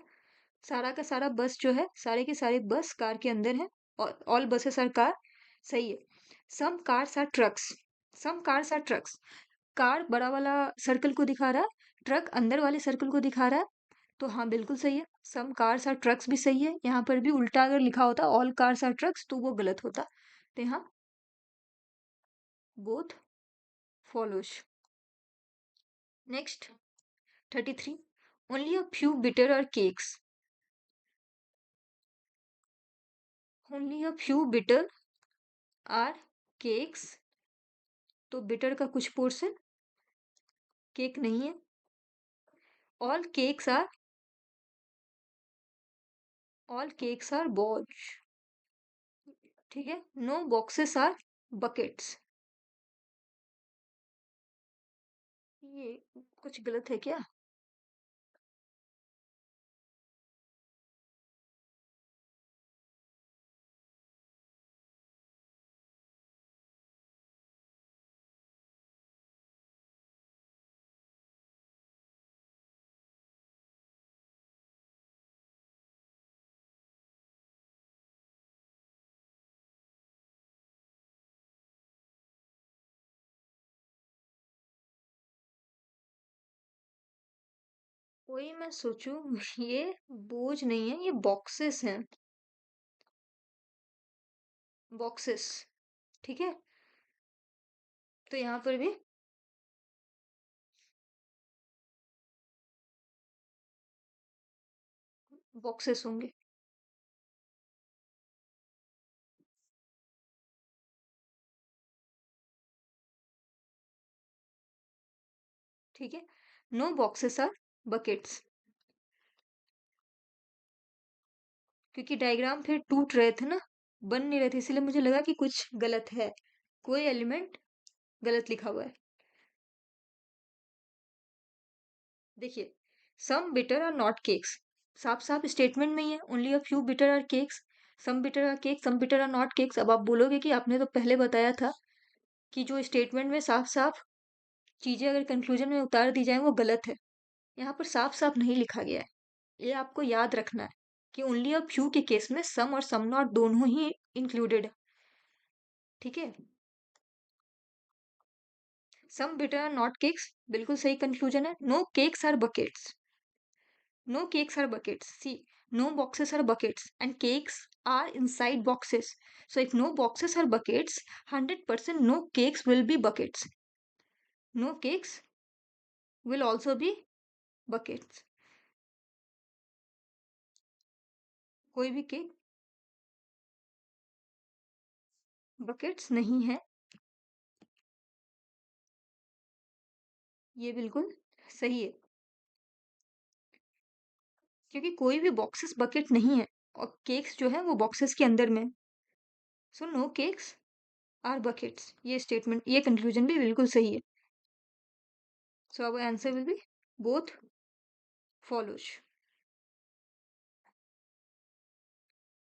सारा का सारा बस जो है, सारे के सारे बस कार के अंदर है, और ऑल बसेस आर कार, सही है। Some cars are trucks, some cars are trucks, car बड़ा वाला सर्कल को दिखा रहा है, ट्रक अंदर वाले सर्कल को दिखा रहा है, तो हाँ बिल्कुल सही है। सम कार्स आर ट्रक्स भी सही है, यहाँ पर भी उल्टा अगर लिखा होता ऑल कार्स आर ट्रक्स तो वो गलत होता, तो यहाँ both follows. Next 33, only a few bitter are cakes, only a few bitter are cakes, तो बिटर का कुछ पोर्शन केक नहीं है। All cakes are all cakes are balls. ठीक है, नो बॉक्सेस आर बकेट्स। ये कुछ गलत है क्या? वही मैं सोचूं, ये बोझ नहीं है, ये बॉक्सेस हैं। बॉक्सेस। ठीक है, तो यहाँ पर भी बॉक्सेस होंगे। ठीक है, नो बॉक्सेस आर बकेट्स। क्योंकि डायग्राम फिर टूट रहे थे ना, बन नहीं रहे थे, इसलिए मुझे लगा कि कुछ गलत है, कोई एलिमेंट गलत लिखा हुआ है। देखिए, some bitter are not cakes, साफ साफ स्टेटमेंट में ही है, only a few bitter are cakes. Some bitter are cakes, some bitter are not cakes. अब आप बोलोगे कि आपने तो पहले बताया था कि जो स्टेटमेंट में साफ साफ चीजें अगर कंक्लूजन में उतार दी जाए वो गलत है। यहाँ पर साफ साफ नहीं लिखा गया है, ये आपको याद रखना है कि ओनली अ फ्यू के केस में सम और सम नॉट दोनों ही इंक्लूडेड है। ठीक है, some bitter are not cakes बिल्कुल सही कंक्लूजन है। No cakes are buckets, no cakes are buckets. See, no boxes are buckets and cakes are inside boxes. So if no boxes are buckets, 100% no cakes will be buckets. No cakes will also be buckets. कोई भी केक बकेट्स नहीं है, ये बिल्कुल सही है, क्योंकि कोई भी बॉक्सेस बकेट नहीं है और केक्स जो है वो बॉक्सेस के अंदर में। So no cakes are buckets, ये स्टेटमेंट, ये कंक्लूजन भी बिल्कुल सही है। So our answer will be both follows.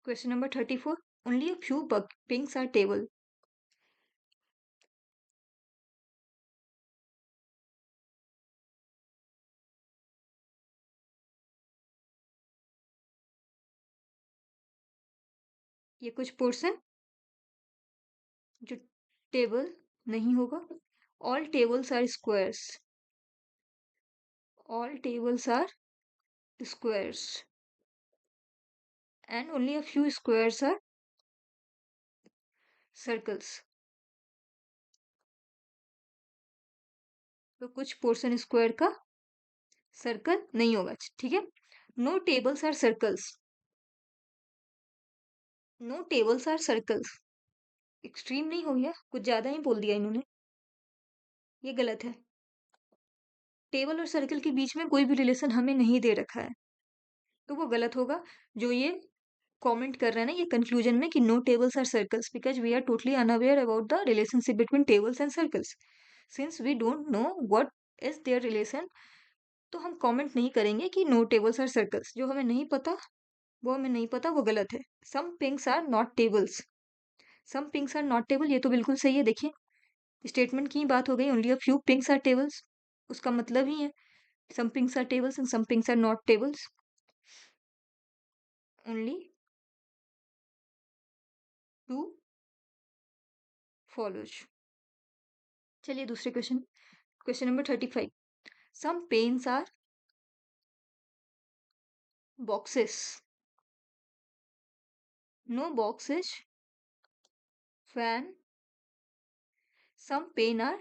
Question number 34. Only a few pinks are table. ये कुछ पोर्शन जो टेबल नहीं होगा। All tables are squares. All tables are squares. And only a few squares are circles. तो कुछ पोर्शन स्क्वायर का सर्कल नहीं होगा। ठीक है, no tables are circles. No tables are circles extreme नहीं हो गया, कुछ ज्यादा ही बोल दिया इन्होंने, ये गलत है। टेबल और सर्कल के बीच में कोई भी रिलेशन हमें नहीं दे रखा है, तो वो गलत होगा। जो ये कमेंट कर रहे हैं ना ये कंक्लूजन में कि no tables are circles, because we are totally unaware about the relationship between tables and circles, since we don't know what is their relation. तो हम कमेंट नहीं करेंगे कि नो टेबल्स आर सर्कल्स, जो हमें नहीं पता वो हमें नहीं पता, वो गलत है। Some pinks are not tables, some pinks are not table, ये तो बिल्कुल सही है। देखिए, स्टेटमेंट की बात हो गई, only a few pinks are tables, उसका मतलब ही है some pinks are tables and some pinks are not tables. Only two follows. चलिए दूसरे क्वेश्चन, question number 35। Some pens are boxes, no boxes fan, some pen are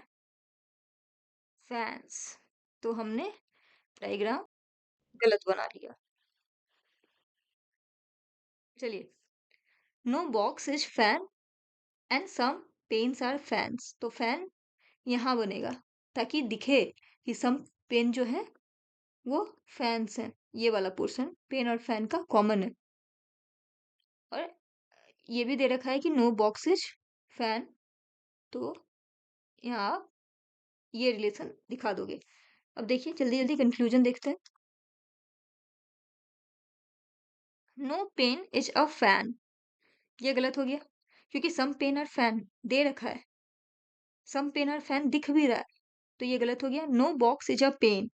fans। तो हमने डायग्राम गलत बना लिया। चलिए, no box is fan and some pens are fans, तो फैन यहाँ बनेगा ताकि दिखे कि सम पेन जो है वो फैंस हैं। ये वाला पोर्शन पेन और फैन का कॉमन है। और ये भी दे रखा है कि नो बॉक्स इज फैन, तो यहाँ आप ये रिलेशन दिखा दोगे। अब देखिए जल्दी जल्दी कंक्लूजन देखते हैं। No pen is a fan, ये गलत हो गया क्योंकि सम पेन आर फैन दे रखा है, सम पेन आर फैन दिख भी रहा है, तो ये गलत हो गया। No box is a pen,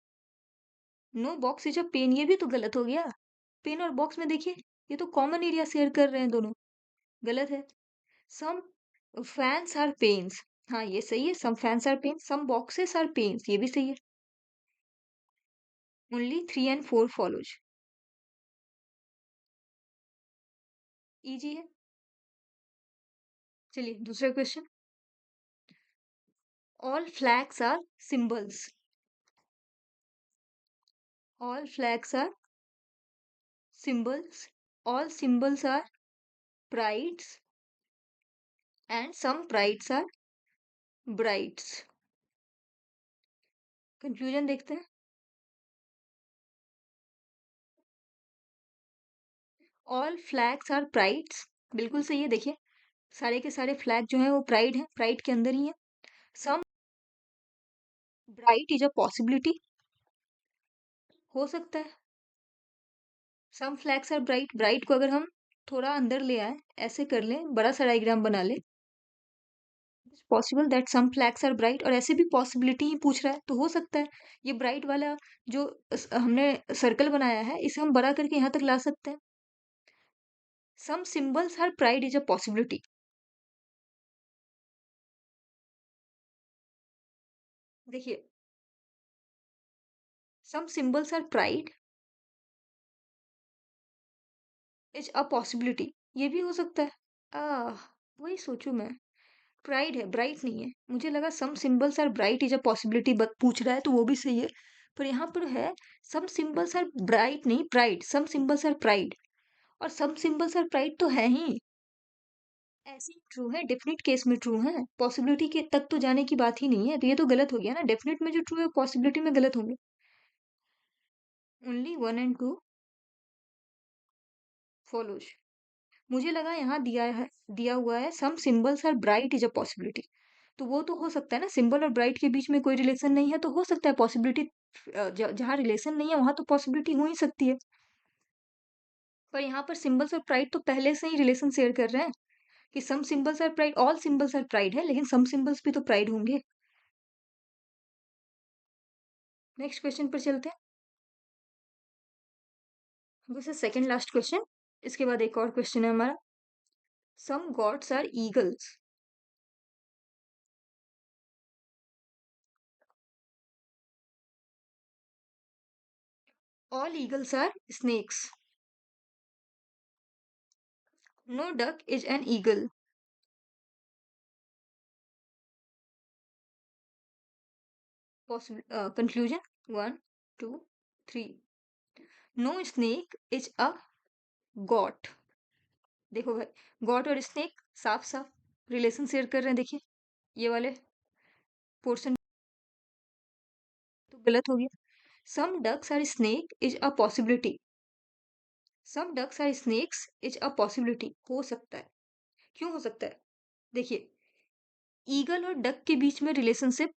no box is a pen, ये भी तो गलत हो गया। पेन और बॉक्स में देखिए ये तो कॉमन एरिया शेयर कर रहे हैं दोनों, गलत है। सम फैंस आर पेन्स, हाँ ये सही है, some fans are pens, some boxes are pens, ये भी सही है। ओनली 3 and 4 फॉलोज, इजी है। चलिए दूसरा question. All flags are symbols, all flags are symbols, all symbols are prides and some prides are brides. Conclusion देखते हैं। ऑल फ्लैग्स आर प्राइड्स, बिल्कुल सही है। देखिए सारे के सारे फ्लैग जो है वो प्राइड है, प्राइड के अंदर ही है। सम ब्राइट इज अ पॉसिबिलिटी, हो सकता है। सम फ्लैग्स आर ब्राइट, ब्राइट को अगर हम थोड़ा अंदर ले आए, ऐसे कर लें, बड़ा सा डायग्राम बना ले, possible that some flags are bright, और ऐसे भी पॉसिबिलिटी ही पूछ रहा है तो हो सकता है ये ब्राइट वाला जो हमने सर्कल बनाया है इसे हम बड़ा करके यहाँ तक ला सकते हैं। Some symbols are pride is a possibility, देखिए some symbols are pride is a possibility, ये भी हो सकता है। वही सोचू मैं, प्राइड है, ब्राइट नहीं है। मुझे लगा some symbols are bright is a possibility पूछ रहा है तो वो भी सही है, पर यहाँ पर है सम सिंबल्स आर ब्राइट नहीं pride, some symbols are pride, और सम सिंबल्स आर प्राइड तो है ही, ऐसे ही ट्रू है, डेफिनेट केस में ट्रू है, पॉसिबिलिटी के तक तो जाने की बात ही नहीं है, तो ये तो गलत हो गया ना, डेफिनेट में जो ट्रू है पॉसिबिलिटी में गलत होंगे। ओनली 1 and 2 फॉलोज, मुझे लगा यहाँ दिया है, दिया हुआ है some symbols are bright is a possibility, तो वो तो हो सकता है ना, सिंबल और ब्राइट के बीच में कोई रिलेशन नहीं है तो हो सकता है पॉसिबिलिटी, जहाँ रिलेशन नहीं है वहां तो पॉसिबिलिटी हो ही सकती है। पर यहाँ पर सिंबल्स और प्राइड तो पहले से ही रिलेशन शेयर कर रहे हैं कि some symbols are pride, all symbols are pride है, लेकिन सम सिंबल्स भी तो प्राइड होंगे। नेक्स्ट क्वेश्चन पर चलते हैं, this is second last question, इसके बाद एक और क्वेश्चन है हमारा। Some gods are eagles, all eagles are snakes, no duck is an eagle, possible conclusion 1 2 3, no snake is a god, देखो भाई गॉट और स्नेक साफ साफ रिलेशन शेयर कर रहे हैं, देखिए ये वाले पोर्शन तो गलत हो गया। Some ducks are snake is a possibility, some ducks are snakes is a possibility, हो सकता है, क्यों हो सकता है, देखिए ईगल और डक के बीच में रिलेशनशिप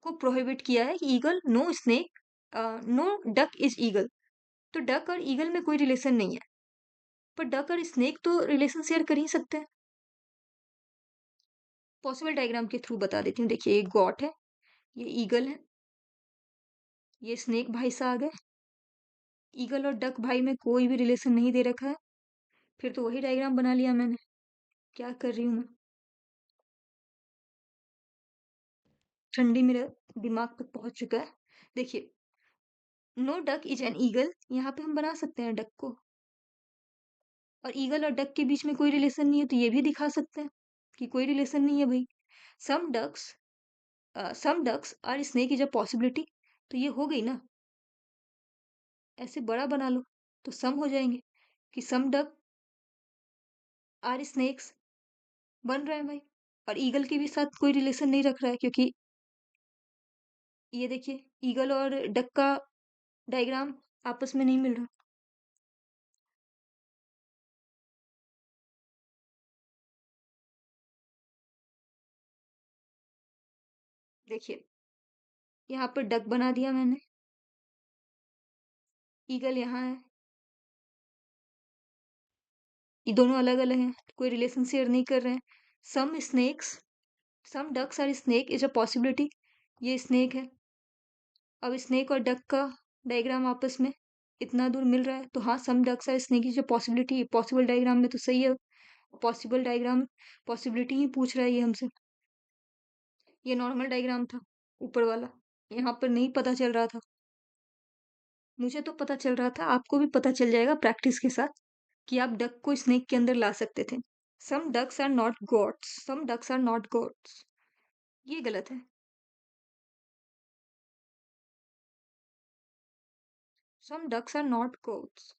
को प्रोहिबिट किया है कि eagle no snake, no duck is eagle, तो डक और ईगल में कोई रिलेशन नहीं है, पर डक और स्नेक तो रिलेशन शेयर कर ही सकते हैं। पॉसिबल डायग्राम के थ्रू बता देती हूँ, देखिए एक गॉट है, ये ईगल है, ये स्नेक भाई से आ गए, ईगल और डक भाई में कोई भी रिलेशन नहीं दे रखा है, फिर तो वही डायग्राम बना लिया मैंने, क्या कर रही हूँ मैं, ठंडी मेरे दिमाग तक पहुंच चुका है। देखिए no duck is an eagle, यहाँ पे हम बना सकते हैं डक को, और ईगल और डक के बीच में कोई रिलेशन नहीं है तो ये भी दिखा सकते हैं कि कोई रिलेशन नहीं है भाई। Some ducks, some ducks are snake is a possibility, तो ये हो गई ना, ऐसे बड़ा बना लो तो सम हो जाएंगे कि सम डक आर स्नेक्स बन रहे हैं भाई, और ईगल के भी साथ कोई रिलेशन नहीं रख रहा है क्योंकि ये देखिए ईगल और डक का डायग्राम आपस में नहीं मिल रहा। देखिए, यहाँ पर डक बना दिया मैंने, ईगल यहाँ है, ये दोनों अलग-अलग हैं, कोई रिलेशन शेयर नहीं कर रहे हैं। Some snakes some ducks are snake is a possibility, ये स्नेक है। अब स्नेक और डक का डायग्राम आपस में इतना दूर मिल रहा है, तो हाँ, some ducks are snake is a possibility, possible diagram में तो सही है। पॉसिबल डायग्राम पॉसिबिलिटी ही पूछ रहा है ये हमसे। ये नॉर्मल डायग्राम था, ऊपर वाला। यहाँ पर नहीं पता चल रहा था। मुझे तो पता चल रहा था, आपको भी पता चल जाएगा प्रैक्टिस के साथ कि आप डक को स्नेक के अंदर ला सकते थे। Some ducks are not gods, some ducks are not gods, ये गलत है। Some ducks are not gods,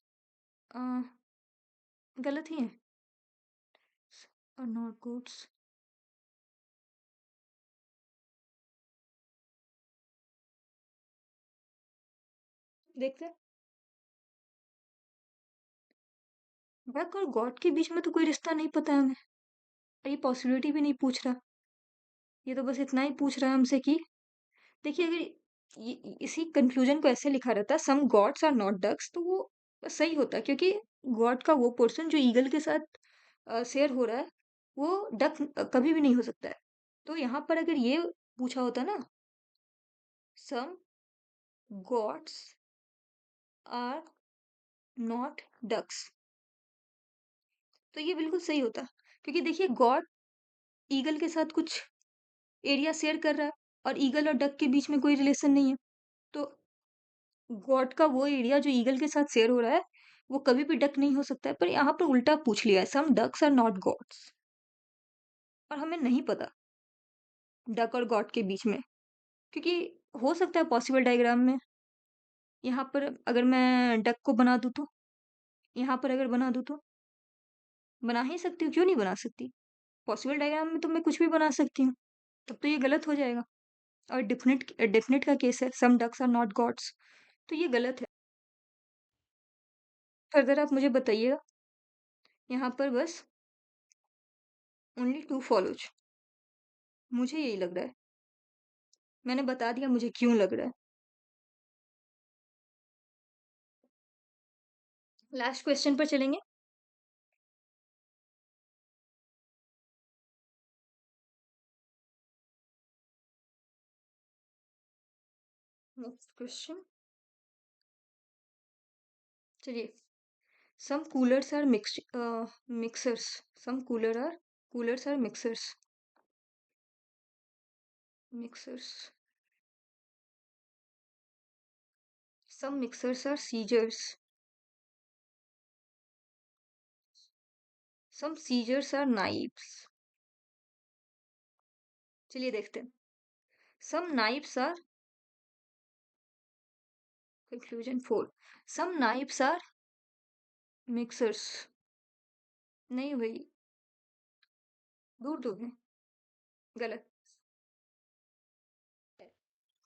गलत ही है। आर नॉट गॉड्स, देखते हैं। डक और गॉड के बीच में तो कोई रिश्ता नहीं पता है हमें, और ये पॉसिबिलिटी भी नहीं पूछ रहा। ये तो बस इतना ही पूछ रहा है हमसे कि देखिए, अगर इसी कंक्लूजन को ऐसे लिखा रहता सम गॉड्स आर नॉट डक्स, तो वो सही होता, क्योंकि गॉड का वो पोर्शन जो ईगल के साथ शेयर हो रहा है, वो डक कभी भी नहीं हो सकता है। तो यहाँ पर अगर ये पूछा होता ना, सम गॉड्स आर नॉट डक्स, तो ये बिल्कुल सही होता, क्योंकि देखिए गॉड ईगल के साथ कुछ एरिया शेयर कर रहा है, और ईगल और डक के बीच में कोई रिलेशन नहीं है। तो गॉड का वो एरिया जो ईगल के साथ शेयर हो रहा है, वो कभी भी डक नहीं हो सकता है। पर यहाँ पर उल्टा पूछ लिया है, some ducks are not God's, और हमें नहीं पता डक और गॉड के बीच में, क्योंकि हो सकता है पॉसिबल डायग्राम में यहाँ पर अगर मैं डक को बना दूँ तो, यहाँ पर अगर बना दूँ तो बना ही सकती हूँ, क्यों नहीं बना सकती? पॉसिबल डायग्राम में तो मैं कुछ भी बना सकती हूँ, तब तो ये गलत हो जाएगा। और डेफिनेट डेफिनेट का केस है, some ducks are not God's, तो ये गलत है। फर्दर आप मुझे बताइएगा, यहाँ पर बस ओनली टू फॉलोज, मुझे यही लग रहा है। मैंने बता दिया मुझे क्यों लग रहा है। लास्ट क्वेश्चन पर चलेंगे। नेक्स्ट क्वेश्चन, चलिए। Some coolers are mixers, some coolers are mixers, some mixers are scissors, some scissors are knives. चलिए देखते हैं। Some knives are, conclusion 4, some knives are mixers, नहीं भाई, दूर दूर में गलत,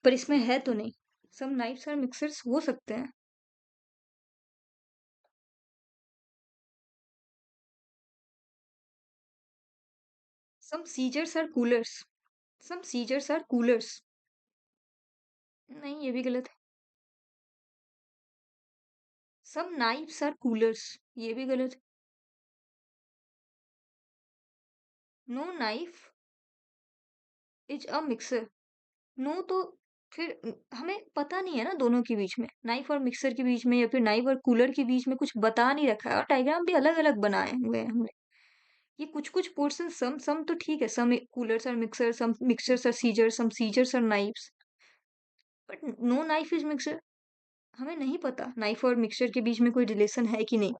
पर इसमें है तो नहीं। सम नाइफ्स आर मिक्सर्स हो सकते हैं। Some scissors are coolers, some scissors are coolers, नहीं ये भी गलत है। सम नाइफ्स आर कूलर्स, ये भी गलत है। No knife is a mixer, no तो फिर हमें पता नहीं है ना दोनों के बीच में, नाइफ और मिक्सर के बीच में, या फिर नाइफ और कूलर के बीच में कुछ बता नहीं रखा है, और डायग्राम भी अलग अलग बनाए हुए हैं हमने। ये कुछ कुछ पोर्शन सम सम तो ठीक है, some coolers are mixer, some mixers are scissor, some scissors are knives, but no knife is mixer, हमें नहीं पता नाइफ और मिक्सर के बीच में कोई रिलेशन है कि नहीं।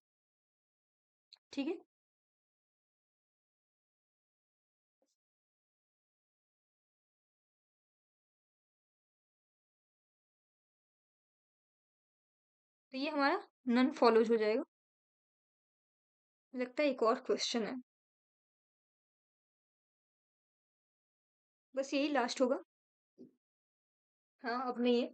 ठीक है, तो ये हमारा नन फॉलोज हो जाएगा। लगता है एक और क्वेश्चन है, बस यही लास्ट होगा। हाँ, अब नहीं है,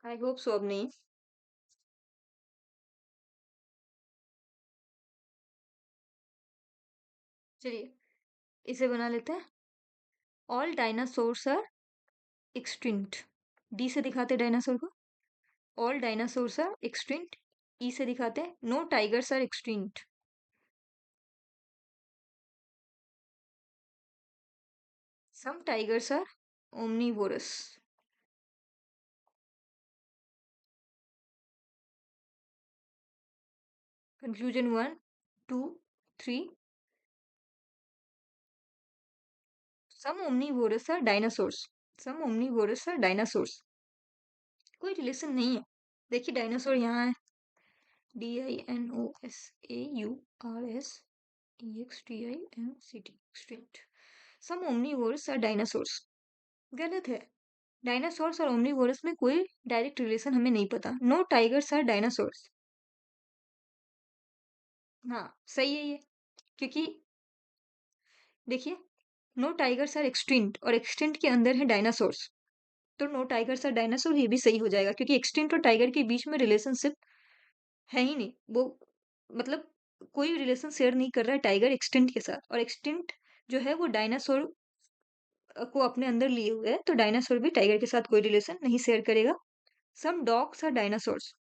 आई होप सो अब नहीं। चलिए, इसे बना लेते हैं, all dinosaurs are extinct. D से दिखाते हैं डायनासोर को, all dinosaurs are extinct. E से दिखाते हैं, no tigers are extinct. Some tigers are omnivorous. Conclusion 1, 2, 3। Some omnivorous are dinosaurs, some omnivorous are dinosaurs. कोई रिलेशन नहीं है। देखिए डायनासोर यहाँ है, DINOSAURS extinct. Some omnivorous are dinosaurs, गलत है। डायनासोर्स और ओमनीवोरस में कोई डायरेक्ट रिलेशन हमें नहीं पता। No tigers are dinosaurs. हाँ सही है ये, क्योंकि देखिए नो टाइगर्स आर एक्सटिंक्ट और एक्सटिंक्ट के अंदर है डायनासोर्स, तो नो टाइगर्स आर डायनासोर ये भी सही हो जाएगा, क्योंकि एक्सटिंक्ट और टाइगर के बीच में रिलेशनशिप है ही नहीं। वो मतलब कोई रिलेशन शेयर नहीं कर रहा है टाइगर एक्सटिंक्ट के साथ, और एक्सटिंक्ट जो है वो डायनासोर को अपने अंदर लिए हुए है, तो डायनासोर भी टाइगर के साथ कोई रिलेशन नहीं शेयर करेगा। Some dogs are dinosaurs,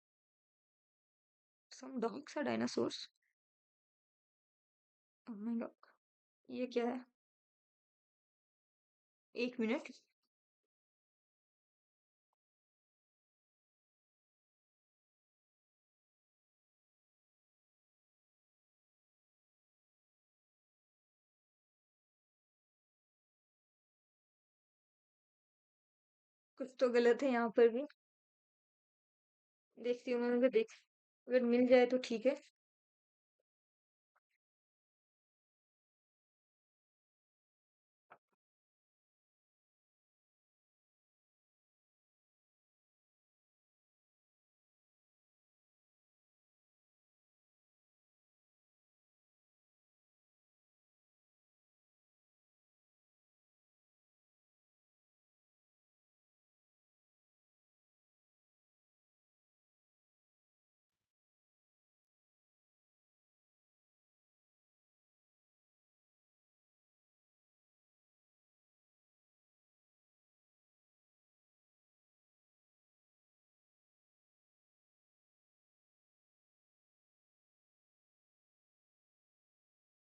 some dogs are dinosaurs. Oh my god, ये क्या है? एक मिनट, कुछ तो गलत है यहाँ पर भी। देखती हूँ मैं, अगर मिल जाए तो ठीक है।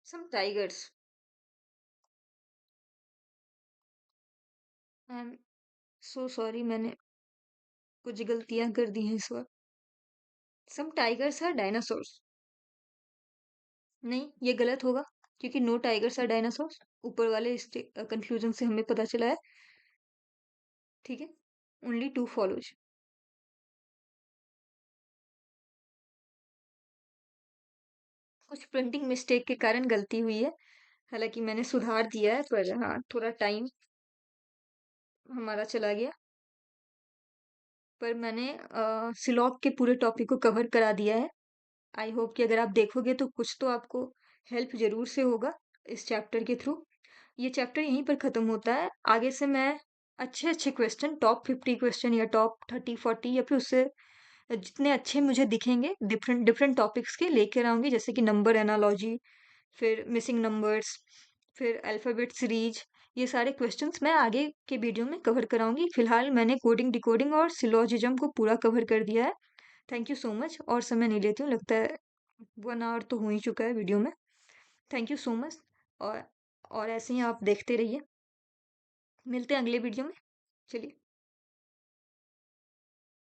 Some tigers. I am so sorry, मैंने कुछ गलतियां कर दी हैं इस बार। सम टाइगर्स आर डायनासोर्स, नहीं ये गलत होगा, क्योंकि नो टाइगर्स आर डायनासोर्स ऊपर वाले कंक्लूजन से हमें पता चला है। ठीक है, ओनली टू फॉलोज। कुछ प्रिंटिंग मिस्टेक के कारण गलती हुई है, हालांकि मैंने सुधार दिया है, पर हाँ थोड़ा टाइम हमारा चला गया। पर मैंने सिलॉक के पूरे टॉपिक को कवर करा दिया है। आई होप कि अगर आप देखोगे तो कुछ तो आपको हेल्प जरूर से होगा इस चैप्टर के थ्रू। ये चैप्टर यहीं पर खत्म होता है। आगे से मैं अच्छे अच्छे क्वेश्चन, टॉप 50 क्वेश्चन या टॉप 30 40 या फिर उससे जितने अच्छे मुझे दिखेंगे डिफरेंट डिफरेंट टॉपिक्स के लेकर आऊंगी, जैसे कि नंबर एनालॉजी, फिर मिसिंग नंबर्स, फिर अल्फ़ाबेट सीरीज। ये सारे क्वेश्चंस मैं आगे के वीडियो में कवर कराऊंगी। फिलहाल मैंने कोडिंग, डिकोडिंग और सिलोजिज्म को पूरा कवर कर दिया है। थैंक यू सो मच, और समय नहीं लेती हूँ, लगता है 1 आवर तो हो ही चुका है वीडियो में। Thank you so much. और और ऐसे ही आप देखते रहिए। मिलते हैं अगले वीडियो में। चलिए।